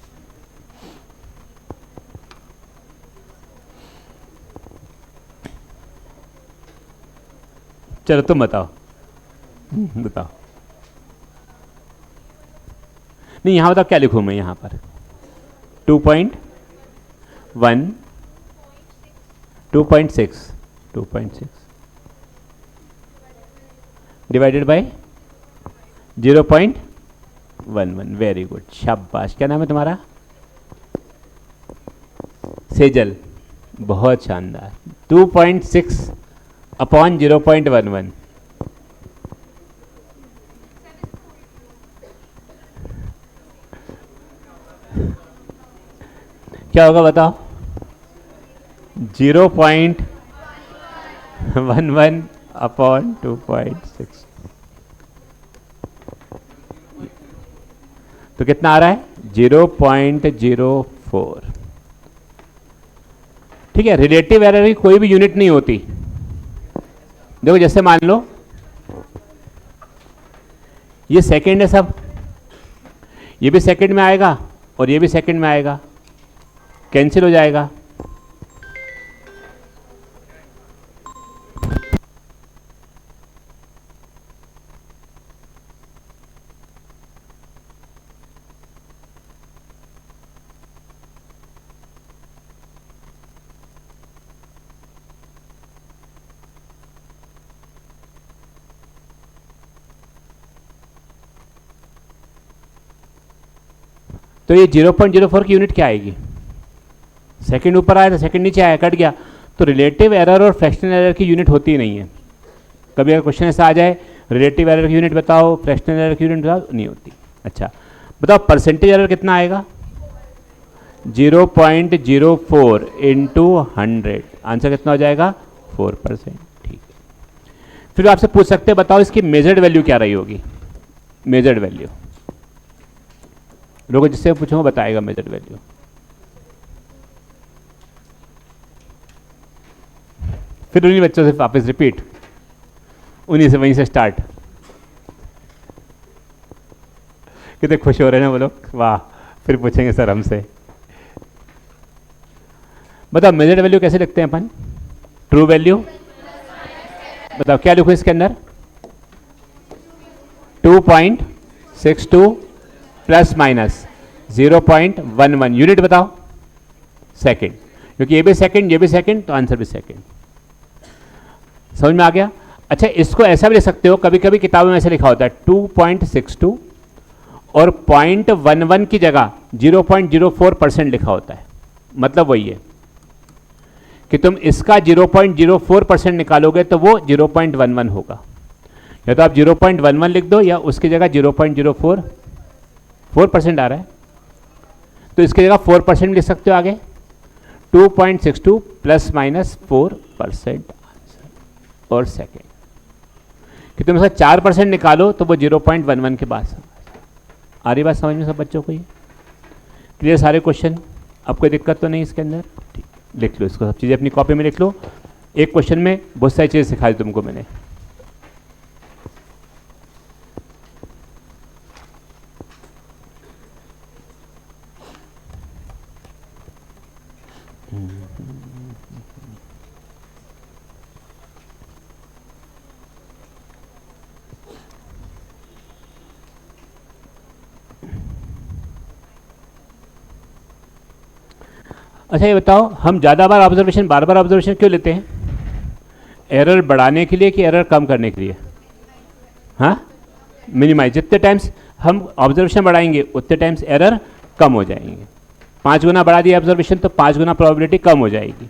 चलो तुम बताओ, बताओ। नहीं, यहां बताओ क्या लिखूं मैं यहां पर? 2.1 2.6 डिवाइडेड बाय 0.11। वेरी गुड, शाबाश। क्या नाम है तुम्हारा? सेजल, बहुत शानदार। 2.6 अपॉन 0.11। क्या होगा बताओ? 0.11 अपॉन 2.6, तो कितना आ रहा है? 0.04। ठीक है, रिलेटिव एरर की कोई भी यूनिट नहीं होती। देखो जैसे मान लो ये सेकंड है सब, ये भी सेकंड में आएगा और ये भी सेकंड में आएगा, कैंसिल हो जाएगा। तो ये 0.04 की यूनिट क्या आएगी? सेकंड ऊपर आया तो सेकंड नीचे आया, कट गया। तो रिलेटिव एरर और फ्रैक्शनल एरर की यूनिट होती ही नहीं है। कभी अगर क्वेश्चन ऐसा आ जाए रिलेटिव एरर की यूनिट बताओ, फ्रैक्शनल एरर की यूनिट बताओ, नहीं होती। अच्छा बताओ परसेंटेज एरर कितना आएगा? 0.04 इंटू 100, आंसर कितना हो जाएगा? 4%। ठीक है, फिर आपसे पूछ सकते हैं बताओ इसकी मेजर्ड वैल्यू क्या रही होगी? मेजर्ड वैल्यू लोगों जिससे पूछूंगा बताएगा मेजर्ड वैल्यू। फिर उन्हीं बच्चों से वापस रिपीट, उन्हीं से वहीं से स्टार्ट। कितने खुश हो रहे हैं ना वो लोग, वाह। फिर पूछेंगे सर हमसे, बताओ मेजर्ड वैल्यू कैसे लिखते हैं अपन? ट्रू वैल्यू, बताओ क्या लिखो इसके अंदर? 2.62 प्लस माइनस 0.11, यूनिट बताओ? सेकंड, क्योंकि ये भी सेकंड ये भी सेकंड, तो आंसर भी सेकंड। समझ में आ गया? अच्छा इसको ऐसा भी लिख सकते हो, कभी कभी किताबों में ऐसे लिखा होता है 2.62 और 0.11 की जगह 0.04% लिखा होता है। मतलब वही है कि तुम इसका 0.04% निकालोगे तो वो 0.11 होगा। या तो आप 0.11 लिख दो या उसकी जगह 0.04% आ रहा है तो इसकी जगह 4% लिख सकते हो आगे। 2.62 प्लस माइनस 4% और सेकेंड कि तुम इसका 4% निकालो तो वो 0.11 के पास आ रही। बात समझ में सब बच्चों को? ये क्लियर सारे क्वेश्चन? अब कोई दिक्कत तो नहीं इसके अंदर? ठीक, लिख लो इसको, सब चीज़ें अपनी कॉपी में लिख लो। एक क्वेश्चन में बहुत सारी चीज़ें सिखा दी तुमको मैंने। अच्छा ये बताओ, हम ज़्यादा बार ऑब्जर्वेशन बार बार ऑब्जर्वेशन क्यों लेते हैं? एरर बढ़ाने के लिए कि एरर कम करने के लिए? हाँ, मिनिमाइज। जितने टाइम्स हम ऑब्जर्वेशन बढ़ाएंगे उतने टाइम्स एरर कम हो जाएंगे। 5 गुना बढ़ा दिया ऑब्जर्वेशन तो 5 गुना प्रोबेबिलिटी कम हो जाएगी।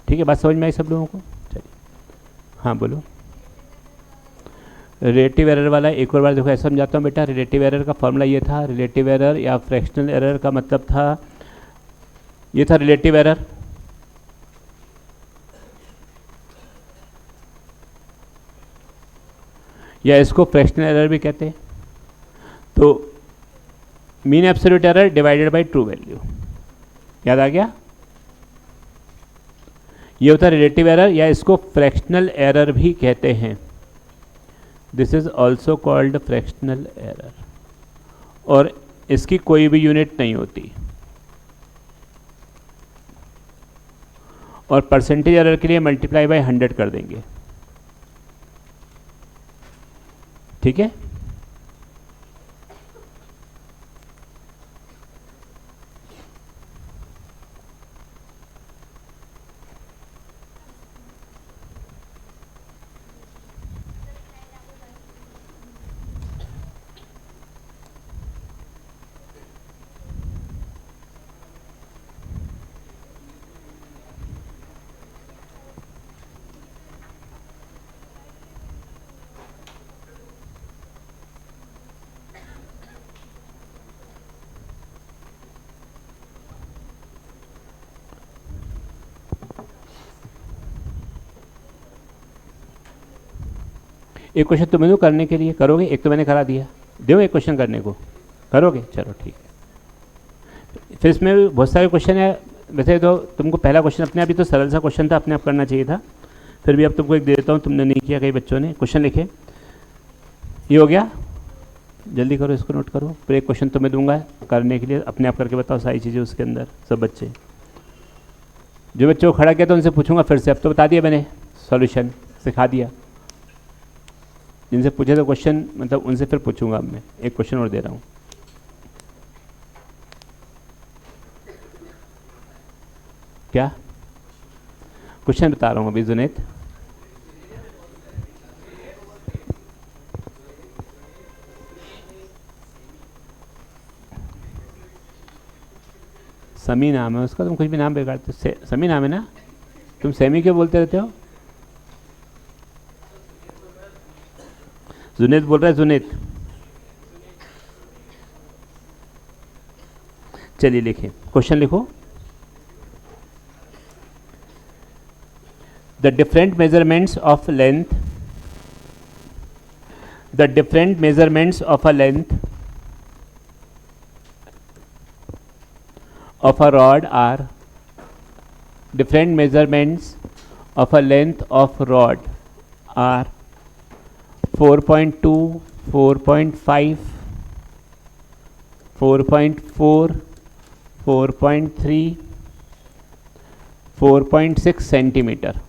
ठीक है, बात समझ में आई सब लोगों को? चलिए हाँ बोलो। रिलेटिव एरर वाला एक और बार देखो, ऐसा समझाता हूँ बेटा। रिलेटिव एरर का फॉर्मूला ये था, रिलेटिव एरर या फ्रैक्शनल एरर का मतलब था, ये था रिलेटिव एरर। या इसको फ्रैक्शनल एरर भी कहते हैं। तो mean absolute error divided by true value, याद आ गया? ये होता है रिलेटिव एरर, या इसको फ्रैक्शनल एरर भी कहते हैं। This is also called fractional error, और इसकी कोई भी यूनिट नहीं होती। और परसेंटेज एरर के लिए मल्टीप्लाई बाय 100 कर देंगे, ठीक है? एक क्वेश्चन तुम्हें दो करने के लिए, करोगे? एक तो मैंने करा दिया, दो एक क्वेश्चन करने को, करोगे? चलो ठीक है। फिर इसमें भी बहुत सारे क्वेश्चन है। वैसे तो तुमको पहला क्वेश्चन अपने आप ही तो सरल सा क्वेश्चन था, अपने आप करना चाहिए था। फिर भी अब तुमको एक दे देता हूँ, तुमने नहीं किया, कई बच्चों ने क्वेश्चन लिखे। ये हो गया, जल्दी करो, इसको नोट करो। फिर एक क्वेश्चन तुम्हें दूंगा करने के लिए, अपने आप करके बताओ सारी चीज़ें उसके अंदर, सब बच्चे। जो बच्चों को खड़ा किया तो उनसे पूछूंगा फिर से, अब तो बता दिया मैंने, सॉल्यूशन सिखा दिया। जिनसे पूछे तो क्वेश्चन, मतलब उनसे फिर पूछूंगा। अब मैं एक क्वेश्चन और दे रहा हूँ। क्या क्वेश्चन बता रहा हूँ अभी जुनैद? समी नाम है उसका, तुम कुछ भी नाम बिगाड़ते हो। समी नाम है ना? तुम सेमी क्यों बोलते रहते हो? जुनैद बोल रहा है, जुनैद। चलिए लिखें, क्वेश्चन लिखो। The different measurements of length, the different measurements of a length of a rod are, different measurements of a length of rod are 4.2, 4.5, 4.4, 4.3, 4.6 centimetre.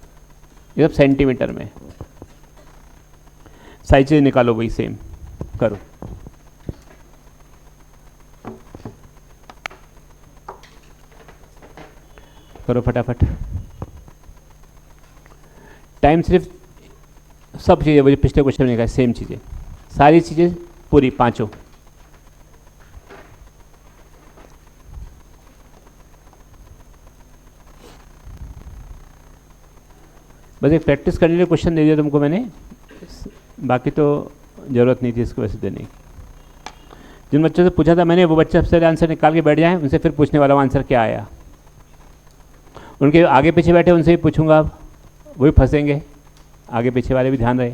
ये सब सेंटीमीटर में। साइज निकालो, वही सेम करो। करो फटाफट, टाइम सिर्फ, सब चीज़ें वो जो पिछले क्वेश्चन में कहा, सेम चीज़ें, सारी चीज़ें पूरी पांचों। बस एक प्रैक्टिस करने के लिए क्वेश्चन दे दिया तुमको मैंने, बाकी तो ज़रूरत नहीं थी इसको वैसे देने की। जिन बच्चों से पूछा था मैंने, वो बच्चे सबसे आंसर निकाल के बैठ जाएं, उनसे फिर पूछने वाला आंसर क्या आया। उनके आगे पीछे बैठे उनसे भी पूछूंगा, अब वो भी फंसेंगे, आगे पीछे वाले भी ध्यान रहे।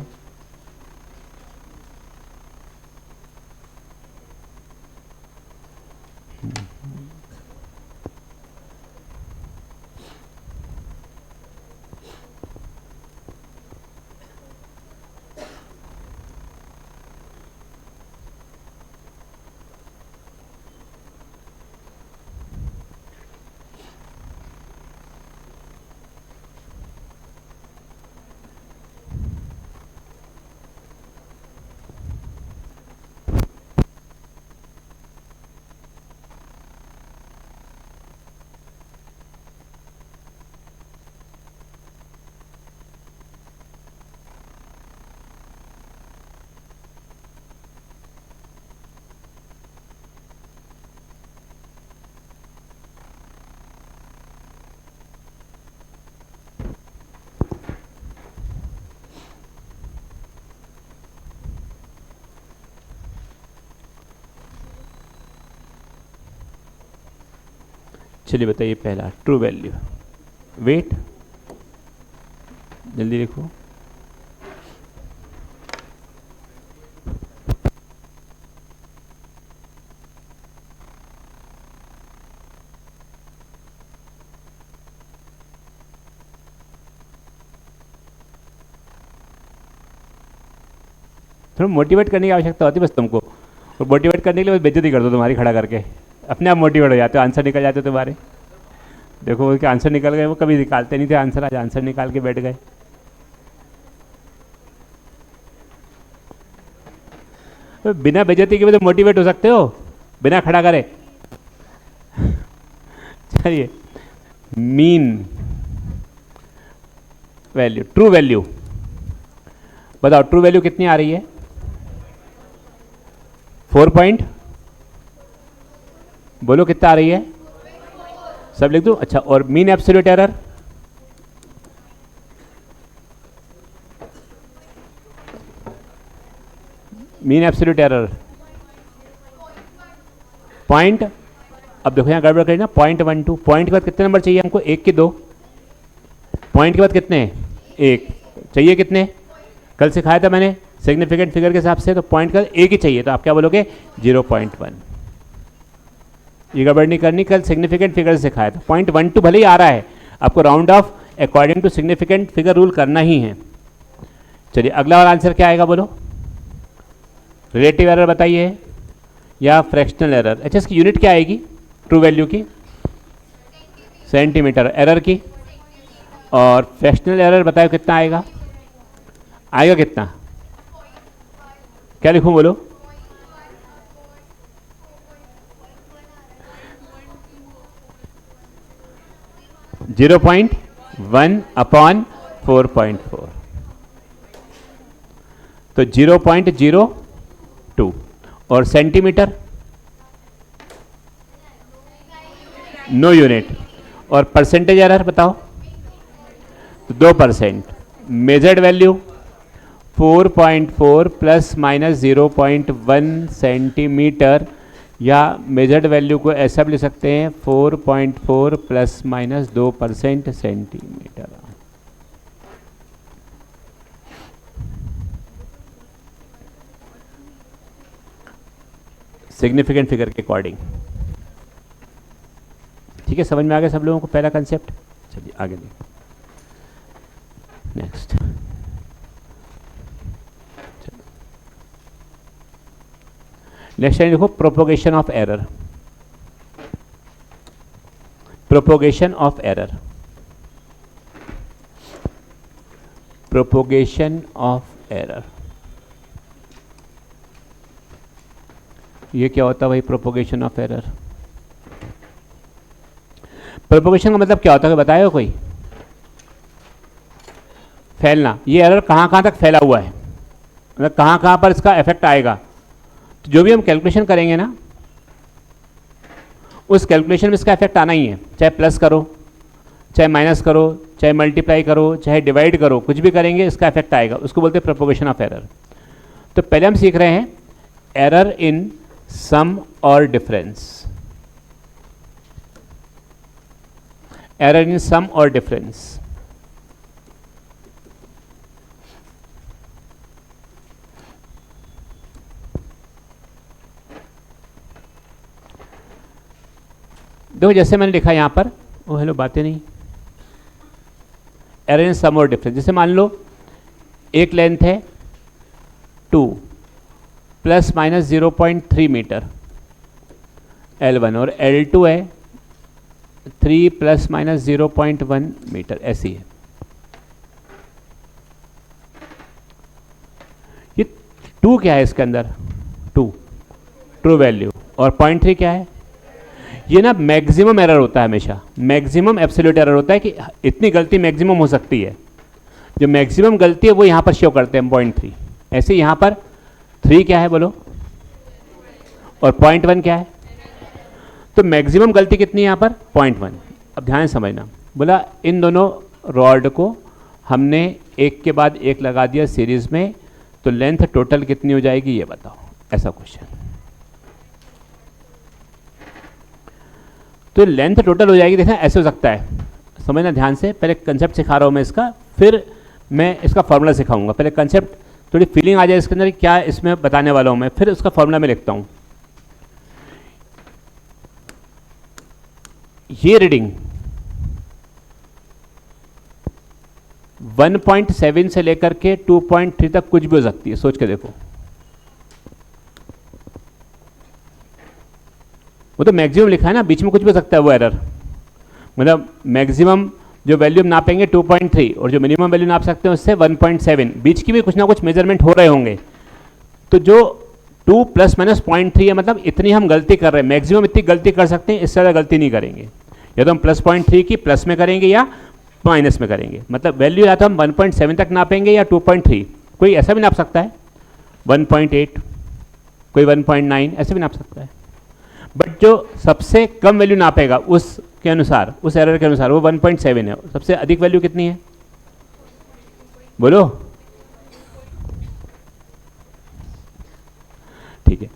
चलिए बताइए, पहला ट्रू वैल्यू, वेट, जल्दी लिखो। थोड़ा मोटिवेट करने की आवश्यकता होती है बस तुमको, और मोटिवेट करने के लिए बस बेइज्जती कर दो तुम्हारी खड़ा करके, अपने आप मोटिवेट हो जाते हो, आंसर निकल जाते हो तुम्हारे। देखो उनके आंसर निकल गए, वो कभी निकालते नहीं थे आंसर, आज आंसर निकाल के बैठ गए। तो बिना बेइज्जती के भी तो मोटिवेट हो सकते हो, बिना खड़ा करे। चलिए, मीन वैल्यू, ट्रू वैल्यू बताओ, ट्रू वैल्यू कितनी आ रही है? 4 पॉइंट, बोलो कितना आ रही है? सब लिख दूं? अच्छा, और mean absolute error? Mean absolute error point, अब देखो यहां गड़बड़ करी ना, 0.12, पॉइंट के बाद कितने नंबर चाहिए हमको? 1 कि 2? पॉइंट के बाद कितने हैं? 1 चाहिए। कितने कल सिखाया था मैंने सिग्निफिकेंट फिगर के हिसाब से, तो पॉइंट का 1 ही चाहिए, तो आप क्या बोलोगे? 0.1। ये गड़बड़ नहीं करनी, कल सिग्निफिकेंट फिगर से सिखाया था। 0.12 भले ही आ रहा है, आपको round off according to significant figure rule करना ही है। चलिए अगला वाला आंसर क्या आएगा बोलो? रिलेटिव एरर बताइए या फ्रैक्शनल एरर? अच्छा, इसकी यूनिट क्या आएगी ट्रू वैल्यू की? सेंटीमीटर। एरर की? और फ्रैक्शनल एरर बताओ कितना आएगा? आएगा कितना? क्या लिखूं बोलो? जीरो 0.1/4.4, तो 0.02। और सेंटीमीटर? No unit. और परसेंटेज एरर बताओ? तो 2%। Measured value 4.4 plus minus 0.1 centimetre, या मेजर्ड वैल्यू को ऐसा भी लिख सकते हैं 4.4 plus minus 2% centimetre. Significant figure के अकॉर्डिंग। ठीक है, समझ में आ गया सब लोगों को पहला कंसेप्ट? चलिए आगे देखो, नेक्स्ट। नेक्स्ट लाइन देखो, propagation of error. Propagation of error, propagation of error, ये क्या होता है भाई प्रोपोगेशन ऑफ एरर? प्रोपोगेशन का मतलब क्या होता है बताएगा कोई? फैलना। ये एरर कहां कहां तक फैला हुआ है, मतलब कहां कहां पर इसका इफेक्ट आएगा। तो जो भी हम कैलकुलेशन करेंगे ना, उस कैलकुलेशन में इसका इफेक्ट आना ही है, चाहे प्लस करो, चाहे माइनस करो, चाहे मल्टीप्लाई करो, चाहे डिवाइड करो, कुछ भी करेंगे इसका इफेक्ट आएगा, उसको बोलते हैं प्रोपोगेशन ऑफ एरर। तो पहले हम सीख रहे हैं एरर इन सम और डिफरेंस। एरर इन सम और डिफरेंस, देखो जैसे मैंने लिखा यहां पर, ओ हेलो बातें नहीं, एरर इन सम और डिफरेंस। जैसे मान लो एक लेंथ है 2 प्लस माइनस 0.3 मीटर L1, और L2 है 3 प्लस माइनस 0.1 मीटर, ऐसी है। ये 2 क्या है इसके अंदर? 2 ट्रू वैल्यू, और 0.3 क्या है? ये ना मैक्सिमम एरर होता है हमेशा, मैक्सिमम एब्सोल्यूट एरर होता है कि इतनी गलती मैक्सिमम हो सकती है। जो मैक्सिमम गलती है वो यहाँ पर शो करते हैं 0.3। ऐसे यहाँ पर 3 क्या है बोलो, और 0.1 क्या है? तो मैक्सिमम गलती कितनी है यहाँ पर? 0.1। अब ध्यान समझना, बोला इन दोनों रॉड को हमने एक के बाद एक लगा दिया सीरीज में, तो लेंथ टोटल कितनी हो जाएगी ये बताओ, ऐसा क्वेश्चन। तो लेंथ टोटल हो जाएगी, देखना ऐसे हो सकता है, समझना ध्यान से। पहले कंसेप्ट सिखा रहा हूँ मैं इसका, फिर मैं इसका फॉर्मूला सिखाऊंगा। पहले कंसेप्ट थोड़ी फीलिंग आ जाए इसके अंदर क्या इसमें बताने वाला हूँ मैं, फिर उसका फॉर्मूला में लिखता हूँ। ये रीडिंग 1.7 से लेकर के 2.3 तक कुछ भी हो सकती है, सोच के देखो। वो तो मैक्सिमम लिखा है ना, बीच में कुछ भी हो सकता है वो एरर। मतलब मैक्सिमम जो वैल्यू हम नापेंगे 2.3 और जो मिनिमम वैल्यू नाप सकते हैं उससे 1.7, बीच की भी कुछ ना कुछ मेजरमेंट हो रहे होंगे। तो जो 2 ± 0.3 है, मतलब इतनी हम गलती कर रहे हैं, मैक्सिमम इतनी गलती कर सकते हैं, इससे ज़्यादा गलती नहीं करेंगे। या तो हम +0.3 की प्लस में करेंगे या माइनस में करेंगे। मतलब वैल्यू या तो हम 1.7 तक नापेंगे या 2.3, कोई ऐसा भी नाप सकता है 1.8, कोई 1.9 ऐसे भी नाप सकता है। बट जो सबसे कम वैल्यू नापेगा उसके अनुसार, उस एरर के अनुसार, वो 1.7 है। सबसे अधिक वैल्यू कितनी है बोलो? ठीक है,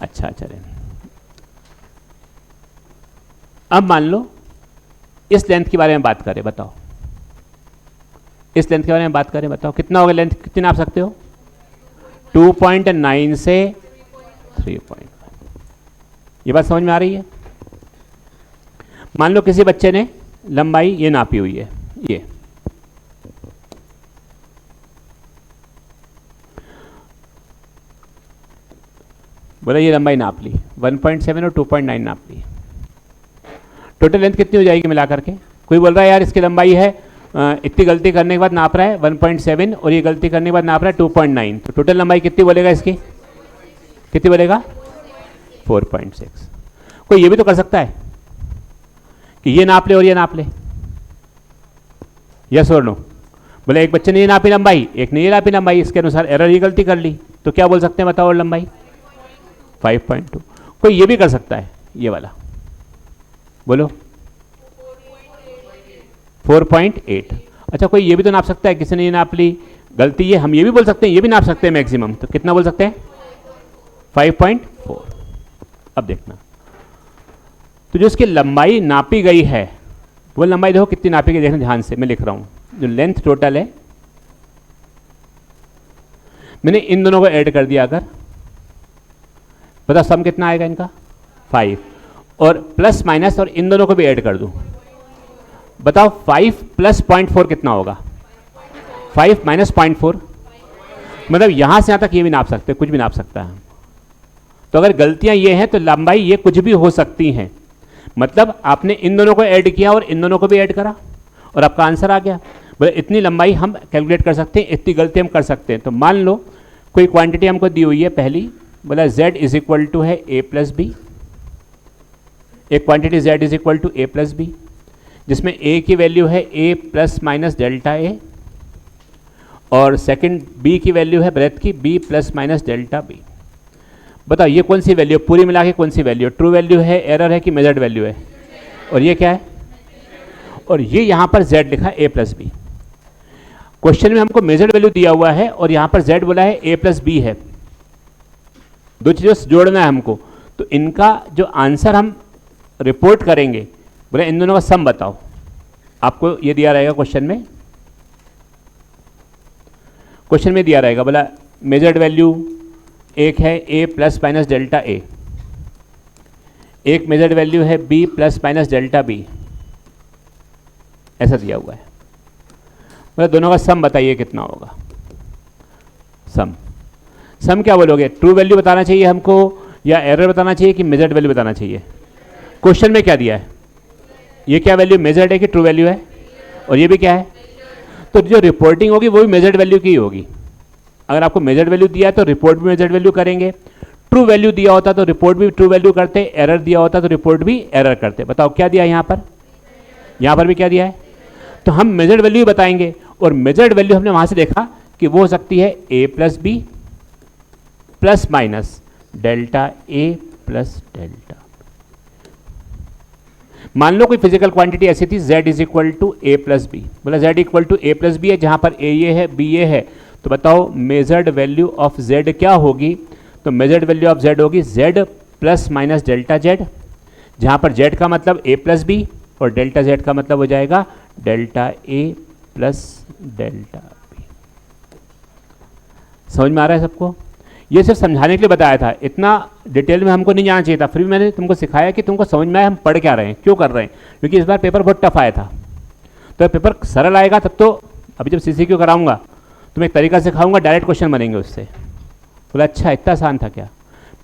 अच्छा चलें। अब मान लो इस लेंथ के बारे में बात करें, बताओ इस लेंथ के बारे में बात करें, बताओ कितना होगा लेंथ, कितनी नाप सकते हो? 2.9 से 3.1। ये बात समझ में आ रही है? मान लो किसी बच्चे ने लंबाई ये नापी हुई है, ये बोला ये लंबाई नाप ली, 1.7 और 2.9 नाप ली। टोटल लेंथ कितनी हो जाएगी मिला करके? कोई बोल रहा है यार इसकी लंबाई है, इतनी गलती करने के बाद नाप रहा है 1.7 और ये गलती करने के बाद नाप रहा है 2.9, तो टोटल लंबाई कितनी बोलेगा इसकी? कितनी बोलेगा? 4.6। कोई ये भी तो कर सकता है कि ये नाप ले और ये नाप ले, यस और नो? बोले एक बच्चे ने ये नापी लंबाई, एक ने ये नापी लंबाई, इसके अनुसार एरर ये गलती कर ली, तो क्या बोल सकते हैं बताओ? और लंबाई 5.2। कोई ये भी कर सकता है, ये वाला बोलो 4.8। अच्छा कोई ये भी तो नाप सकता है, किसी ने ये नाप ली गलती, ये हम ये भी बोल सकते हैं, ये भी नाप सकते हैं मैक्सिमम, तो कितना बोल सकते हैं? 5.4। अब देखना, तो जो इसकी लंबाई नापी गई है वो लंबाई देखो कितनी नापी गई, देखना ध्यान से, मैं लिख रहा हूं। जो लेंथ टोटल है मैंने इन दोनों को ऐड कर दिया, अगर पता सम कितना आएगा इनका? 5, और प्लस माइनस और इन दोनों को भी ऐड कर दूं, बताओ 5 + 0.4 कितना होगा? 5 - 0.4, मतलब यहां से यहां तक ये भी नाप सकते हैं, कुछ भी नाप सकता है। तो अगर गलतियां ये हैं तो लंबाई ये कुछ भी हो सकती हैं। मतलब आपने इन दोनों को ऐड किया और इन दोनों को भी ऐड करा और आपका आंसर आ गया। बोले इतनी लंबाई हम कैलकुलेट कर सकते हैं, इतनी गलती हम कर सकते हैं। तो मान लो कोई क्वांटिटी हमको दी हुई है पहली, बोला z = है a + b, एक क्वांटिटी z = a + b, जिसमें a की वैल्यू है a ± डेल्टा a और सेकंड b की वैल्यू है ब्रेथ की b ± डेल्टा b। बताओ ये कौन सी वैल्यू, पूरी मिला के कौन सी वैल्यू? ट्रू वैल्यू है, एरर है कि मेजर्ड वैल्यू है? और ये क्या है? और ये यहां पर z लिखा है a + b। क्वेश्चन में हमको मेजर्ड वैल्यू दिया हुआ है और यहां पर z बोला है a + b है, दो चीज़ों से जोड़ना है हमको। तो इनका जो आंसर हम रिपोर्ट करेंगे, बोले इन दोनों का सम बताओ। आपको ये दिया रहेगा क्वेश्चन में दिया रहेगा, बोला मेजर्ड वैल्यू एक है a ± डेल्टा a, एक मेजर्ड वैल्यू है b ± डेल्टा b, ऐसा दिया हुआ है। बोला दोनों का सम बताइए कितना होगा? सम क्या बोलोगे? ट्रू वैल्यू बताना चाहिए हमको या एरर बताना चाहिए कि मेजर्ड वैल्यू बताना चाहिए? क्वेश्चन में क्या दिया है? ये क्या वैल्यू, मेजर्ड है कि ट्रू वैल्यू है? और ये भी क्या है? तो जो रिपोर्टिंग होगी वो भी मेजर्ड वैल्यू की होगी। अगर आपको मेजर्ड वैल्यू दिया है तो रिपोर्ट भी मेजर्ड वैल्यू करेंगे, ट्रू वैल्यू दिया होता तो रिपोर्ट भी ट्रू वैल्यू करते, एरर दिया होता तो रिपोर्ट भी एरर करते। बताओ क्या दिया है यहाँ पर? यहाँ पर भी क्या दिया है? तो हम मेजर्ड वैल्यू बताएंगे और मेजर्ड वैल्यू हमने वहाँ से देखा कि वो हो सकती है a + b ± delta a + delta. मान लो कोई फिजिकल क्वांटिटी ऐसी थी z = a + b, बोला z = a + b है, जहां पर a ये है b ये है, तो बताओ मेजर्ड वैल्यू ऑफ z क्या होगी? तो मेजर्ड वैल्यू ऑफ z होगी z ± डेल्टा z, जहां पर z का मतलब a + b और डेल्टा z का मतलब हो जाएगा डेल्टा a + डेल्टा b। समझ में आ रहा है सबको? ये सिर्फ समझाने के लिए बताया था, इतना डिटेल में हमको नहीं जाना चाहिए था। फिर भी मैंने तुमको सिखाया कि तुमको समझ में आए हम पढ़ क्या रहे हैं, क्यों कर रहे हैं, क्योंकि इस बार पेपर बहुत टफ आया था। तो पेपर सरल आएगा तब तो, अभी जब CCQ कराऊंगा तो मैं एक तरीका सिखाऊंगा, डायरेक्ट क्वेश्चन बनेंगे उससे। बोला अच्छा इतना आसान था क्या?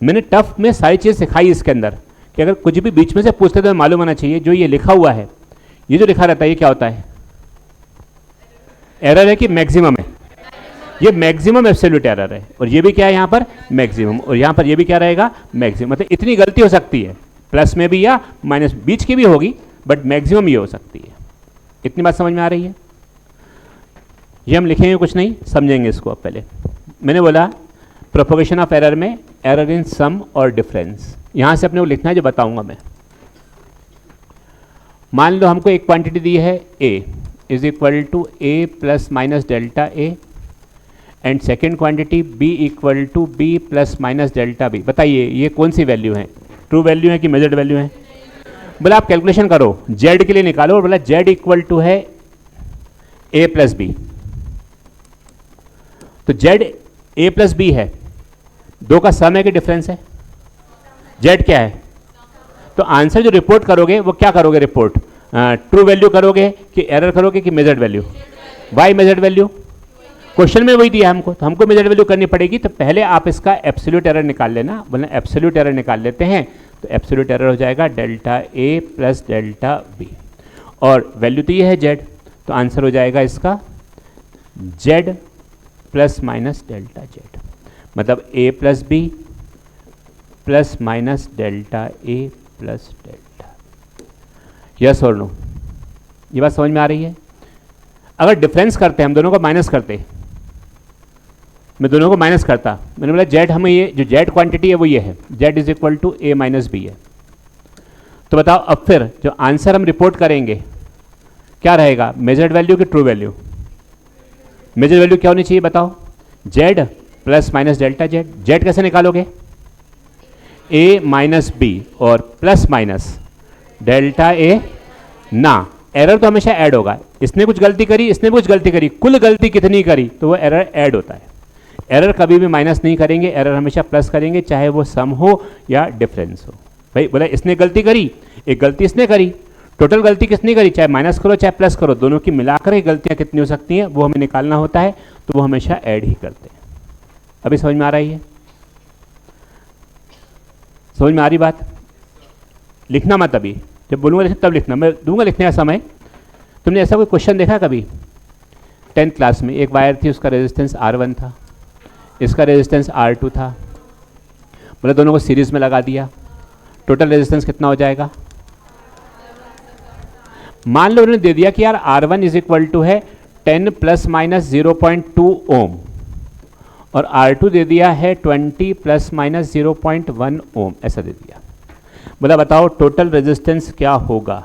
मैंने टफ में सारी चीज़ सिखाई इसके अंदर कि अगर कुछ भी बीच में से पूछते तो मालूम होना चाहिए जो ये लिखा हुआ है, ये जो लिखा रहता है ये क्या होता है, एरर है कि मैक्सिमम है, ये मैक्सिमम एब्सोल्यूट एरर है, और ये भी क्या है यहाँ पर मैक्सिमम, और यहाँ पर ये भी क्या रहेगा मैक्सिमम। मतलब इतनी गलती हो सकती है, प्लस में भी या माइनस, बीच की भी होगी, बट मैक्सिमम ये हो सकती है। इतनी बात समझ में आ रही है? ये हम लिखेंगे कुछ नहीं, समझेंगे इसको। अब पहले मैंने बोला प्रोपोगेशन ऑफ एरर में एरर इन सम और डिफरेंस, यहां से अपने को लिखना है जो बताऊंगा मैं। मान लो हमको एक क्वांटिटी दी है a is equal to a plus minus delta a, and second quantity b equal to b plus minus delta b। बताइए ये कौन सी वैल्यू है, ट्रू वैल्यू है कि मेजर्ड वैल्यू है? बोला आप कैलकुलेशन करो, z के लिए निकालो, और बोला z इक्वल टू है a प्लस बी। तो z a प्लस बी है, दो का सम है कि डिफरेंस है? z क्या है? तो आंसर जो रिपोर्ट करोगे वो क्या करोगे, रिपोर्ट ट्रू वैल्यू करोगे कि एरर करोगे कि measured value? Why measured value? Question में वही दिया हमको, तो हमको मेजर्ड वैल्यू करनी पड़ेगी। तो पहले आप इसका एब्सोल्यूट एरर निकाल लेना, बोलना एब्सोल्यूट एरर निकाल लेते हैं, तो एब्सोल्यूट एरर हो जाएगा delta a plus delta b, और वैल्यू तो ये है z, तो आंसर हो जाएगा इसका z plus minus delta z, मतलब a plus b plus minus delta a plus delta. Yes और नो? ये बात समझ में आ रही है? अगर डिफरेंस करते हम दोनों को माइनस करते, मैं दोनों को माइनस करता, मैंने बोला जेड, हमें ये जो जेड क्वांटिटी है वो ये है, z is equal to a minus b है। तो बताओ अब फिर जो आंसर हम रिपोर्ट करेंगे क्या रहेगा, मेजर्ड वैल्यू कि ट्रू वैल्यू? मेजर्ड वैल्यू क्या होनी चाहिए बताओ? Z plus minus delta Z. Z कैसे निकालोगे? a माइनस बी और प्लस माइनस डेल्टा a ना, एरर तो हमेशा ऐड होगा, इसने कुछ गलती करी, इसने कुछ गलती करी, कुल गलती कितनी करी तो वो एरर ऐड होता है। एरर कभी भी माइनस नहीं करेंगे, एरर हमेशा प्लस करेंगे, चाहे वो सम हो या डिफरेंस हो। भाई बोला इसने गलती करी, एक गलती इसने करी, टोटल गलती किसने करी, चाहे माइनस करो चाहे प्लस करो, दोनों की मिलाकर ही गलतियां कितनी हो सकती हैं वो हमें निकालना होता है, तो वो हमेशा ऐड ही करते हैं। अभी समझ में आ रही है? समझ में आ रही बात? लिखना मत अभी, जब बोलूँगा तब लिखना, मैं दूंगा लिखने का समय। तुमने ऐसा कोई क्वेश्चन देखा कभी 10th क्लास में? एक वायर थी, उसका रेजिस्टेंस R1 था, इसका रेजिस्टेंस R2 था, बोले दोनों को सीरीज में लगा दिया, टोटल रेजिस्टेंस कितना हो जाएगा? मान लो उन्होंने दे दिया कि यार R1 इज इक्वल टू है 10 प्लस माइनस 0.2 ओम, और R2 दे दिया है 20 प्लस माइनस 0.1 ओम, ऐसा दे दिया। बोला बताओ टोटल रेजिस्टेंस क्या होगा?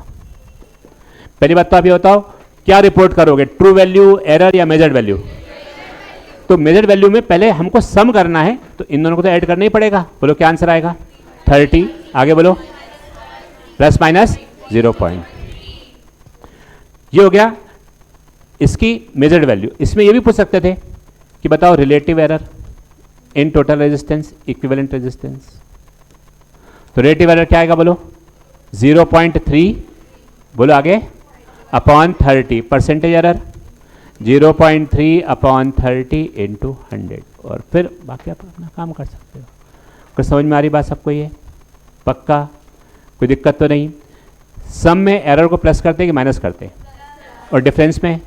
पहली बात तो आप ये बताओ क्या रिपोर्ट करोगे, ट्रू वैल्यू, एरर या मेजर्ड वैल्यू? तो मेजर्ड वैल्यू में पहले हमको सम करना है, तो इन दोनों को तो ऐड करना ही पड़ेगा। बोलो क्या आंसर आएगा? 30, आगे बोलो, प्लस माइनस 0. ये हो गया इसकी मेजर्ड वैल्यू। इसमें ये भी पूछ सकते थे कि बताओ relative error in total resistance, equivalent resistance. तो रिलेटिव एरर क्या आएगा बोलो? 0.3, बोलो आगे, upon 30, percentage error 0.3 upon 30 into 100, और फिर बाकी आप अपना काम कर सकते हो। कुछ समझ में आ रही बात सबको? ये पक्का? कोई दिक्कत तो नहीं? सम में एरर को प्लस करते कि माइनस करते, और डिफरेंस में?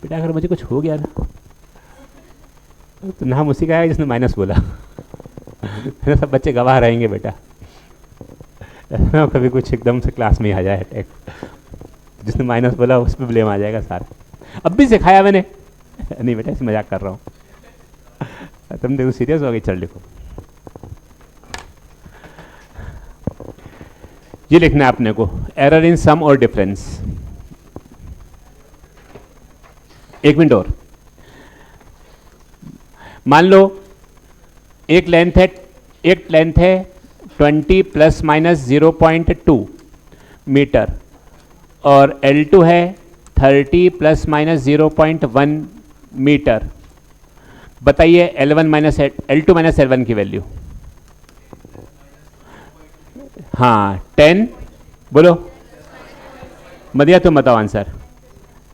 बेटा अगर मुझे कुछ हो गया ना तो नाम उसी का है जिसने माइनस बोला। सब बच्चे गवाह रहेंगे बेटा, कभी कुछ एकदम से क्लास में ही आ जाए अटैक, जिसने माइनस बोला उस पर ब्लेम आ जाएगा सारा। अब भी सिखाया मैंने। नहीं बेटा ऐसे मजाक कर रहा हूँ, तुम देखो सीरियस हो गई, चल लिखो। ये लिखना है अपने को, एरर इन सम और डिफरेंस। एक मिनट और, मान लो एक लेंथ है 20 प्लस माइनस 0.2 मीटर, और L2 है 30 प्लस माइनस 0.1 मीटर। बताइए L1 minus L2 minus L1 की वैल्यू। हाँ 10, बोलो मदिया तुम बताओ आंसर।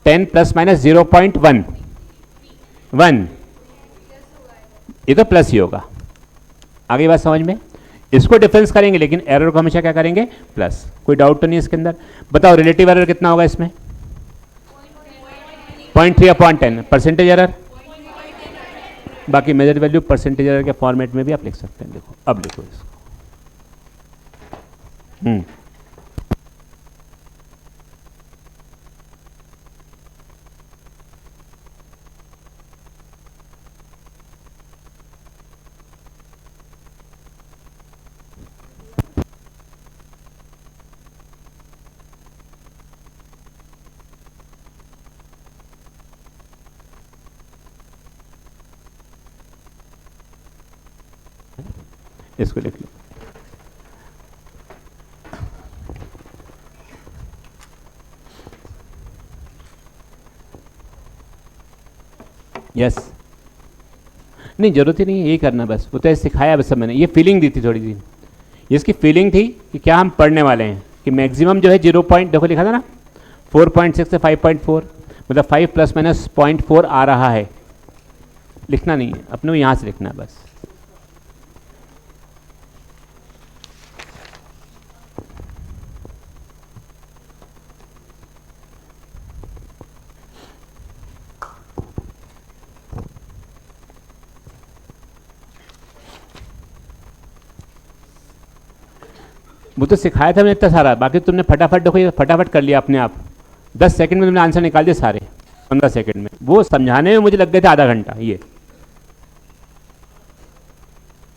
10 प्लस माइनस 0.1, ये तो प्लस ही होगा। आगे बात समझ में? इसको डिफरेंस करेंगे लेकिन एरर को हमेशा क्या करेंगे? प्लस। कोई डाउट तो नहीं इसके अंदर? बताओ रिलेटिव एरर कितना होगा इसमें? 0.3 अपॉन 10। Percentage error? बाकी मेजर वैल्यू परसेंटेज एरर के फॉर्मेट में भी आप लिख सकते हैं। देखो अब लिखो इसको। इसको लिख लो। यस नहीं, जरूरत ही नहीं है, यही करना बस। वो तो सिखाया बस मैंने, ये फीलिंग दी थी थोड़ी सी। ये इसकी फीलिंग थी कि क्या हम पढ़ने वाले हैं, कि मैक्सिमम जो है 0 पॉइंट, देखो लिखा था ना 4.6 से 5.4, मतलब 5 ± 0.4 आ रहा है। लिखना नहीं है अपने को, यहाँ से लिखना है बस। वो तो सिखाया था मैंने इतना सारा, बाकी तुमने फटाफट देखो, ये फटाफट कर लिया अपने आप। 10 सेकंड में तुमने आंसर निकाल दिए सारे, 15 सेकंड में। वो समझाने में मुझे लग गए थे आधा घंटा। ये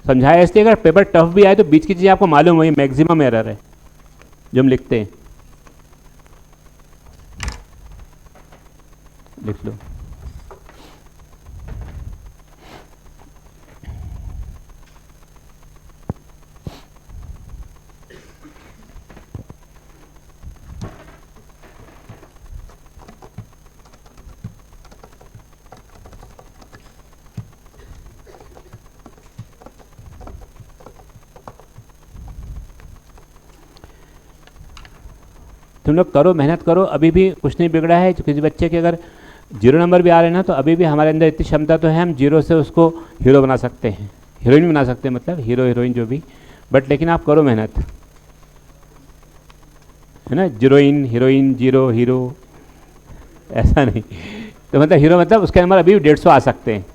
समझाया इसलिए, अगर पेपर टफ भी आए तो बीच की चीज़ आपको मालूम हो, ये मैक्सिमम एरर है जो हम लिखते हैं। लिख लो। तुम लोग करो, मेहनत करो, अभी भी कुछ नहीं बिगड़ा है। किसी बच्चे के अगर 0 नंबर भी आ रहे हैं ना, तो अभी भी हमारे अंदर इतनी क्षमता तो है, हम 0 से उसको हीरो बना सकते हैं, हीरोइन बना सकते हैं, मतलब हीरो हीरोइन जो भी। बट लेकिन आप करो मेहनत, है ना। जीरोइन, हीरोइन, 0 हीरो, ऐसा नहीं। तो मतलब हीरो मतलब उसके नंबर अभी भी 150 आ सकते हैं।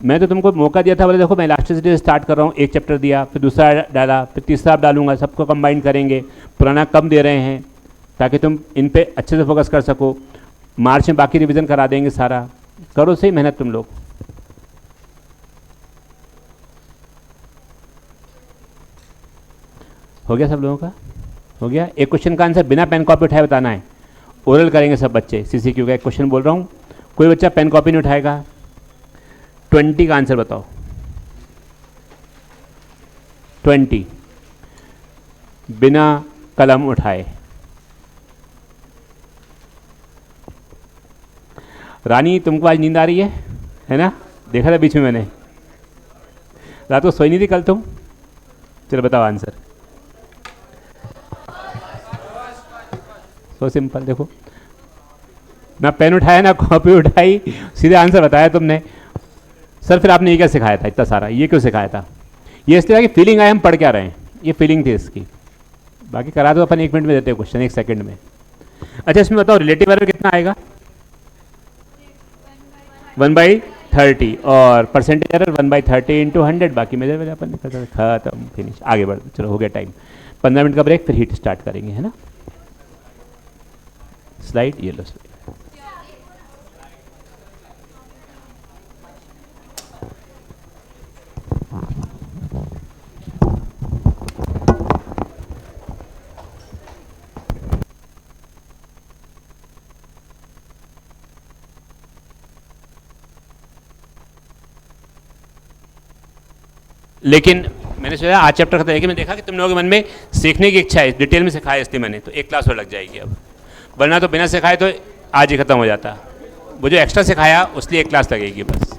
मैं तो तुमको मौका दिया था, बोले देखो मैं इलास्टिसिटी से स्टार्ट कर रहा हूँ, एक चैप्टर दिया, फिर दूसरा डाला, फिर तीसरा डालूंगा, सबको कंबाइन करेंगे। पुराना कम दे रहे हैं ताकि तुम इन पे अच्छे से फोकस कर सको। मार्च में बाकी रिवीजन करा देंगे सारा। करो सही मेहनत तुम लोग। हो गया सब लोगों का? हो गया। एक क्वेश्चन का आंसर बिना पेन कॉपी उठाए बताना है। ओरल करेंगे सब बच्चे, CCQ का एक क्वेश्चन बोल रहा हूँ। कोई बच्चा पेन कॉपी नहीं उठाएगा। 20 का आंसर बताओ। 20 बिना कलम उठाए। रानी तुमको आज नींद आ रही है ना? देखा था बीच में मैंने, रात को सोई नहीं थी कल तुम। चलो बताओ आंसर। So simple. देखो ना पेन उठाया ना कॉपी उठाई, सीधे आंसर बताया तुमने। सर फिर आपने ये क्या सिखाया था इतना सारा, ये क्यों सिखाया था? ये इस तरह की फीलिंग आई हम पढ़ क्या रहे हैं, ये फीलिंग थी इसकी। बाकी करा दो अपन 1 मिनट में देते हैं क्वेश्चन, 1 सेकंड में। अच्छा इसमें बताओ रिलेटिव एरर कितना आएगा? 1/30 और परसेंटेज एरर 1/30 इंटू 100। बाकी मेजर वैल्यू अपन खत्म, फिनिश, आगे बढ़। चलो हो गया टाइम। 15 मिनट का ब्रेक, फिर हीट स्टार्ट करेंगे, है ना। स्लाइड ये लो। लेकिन मैंने सोचा आज चैप्टर खत्म, लेकिन मैं देखा कि तुम लोगों के मन में सीखने की इच्छा है, डिटेल में सिखाया इसलिए मैंने, तो 1 क्लास और लग जाएगी अब। वरना तो बिना सिखाए तो आज ही खत्म हो जाता। वो जो एक्स्ट्रा सिखाया उसलिए 1 क्लास लगेगी बस।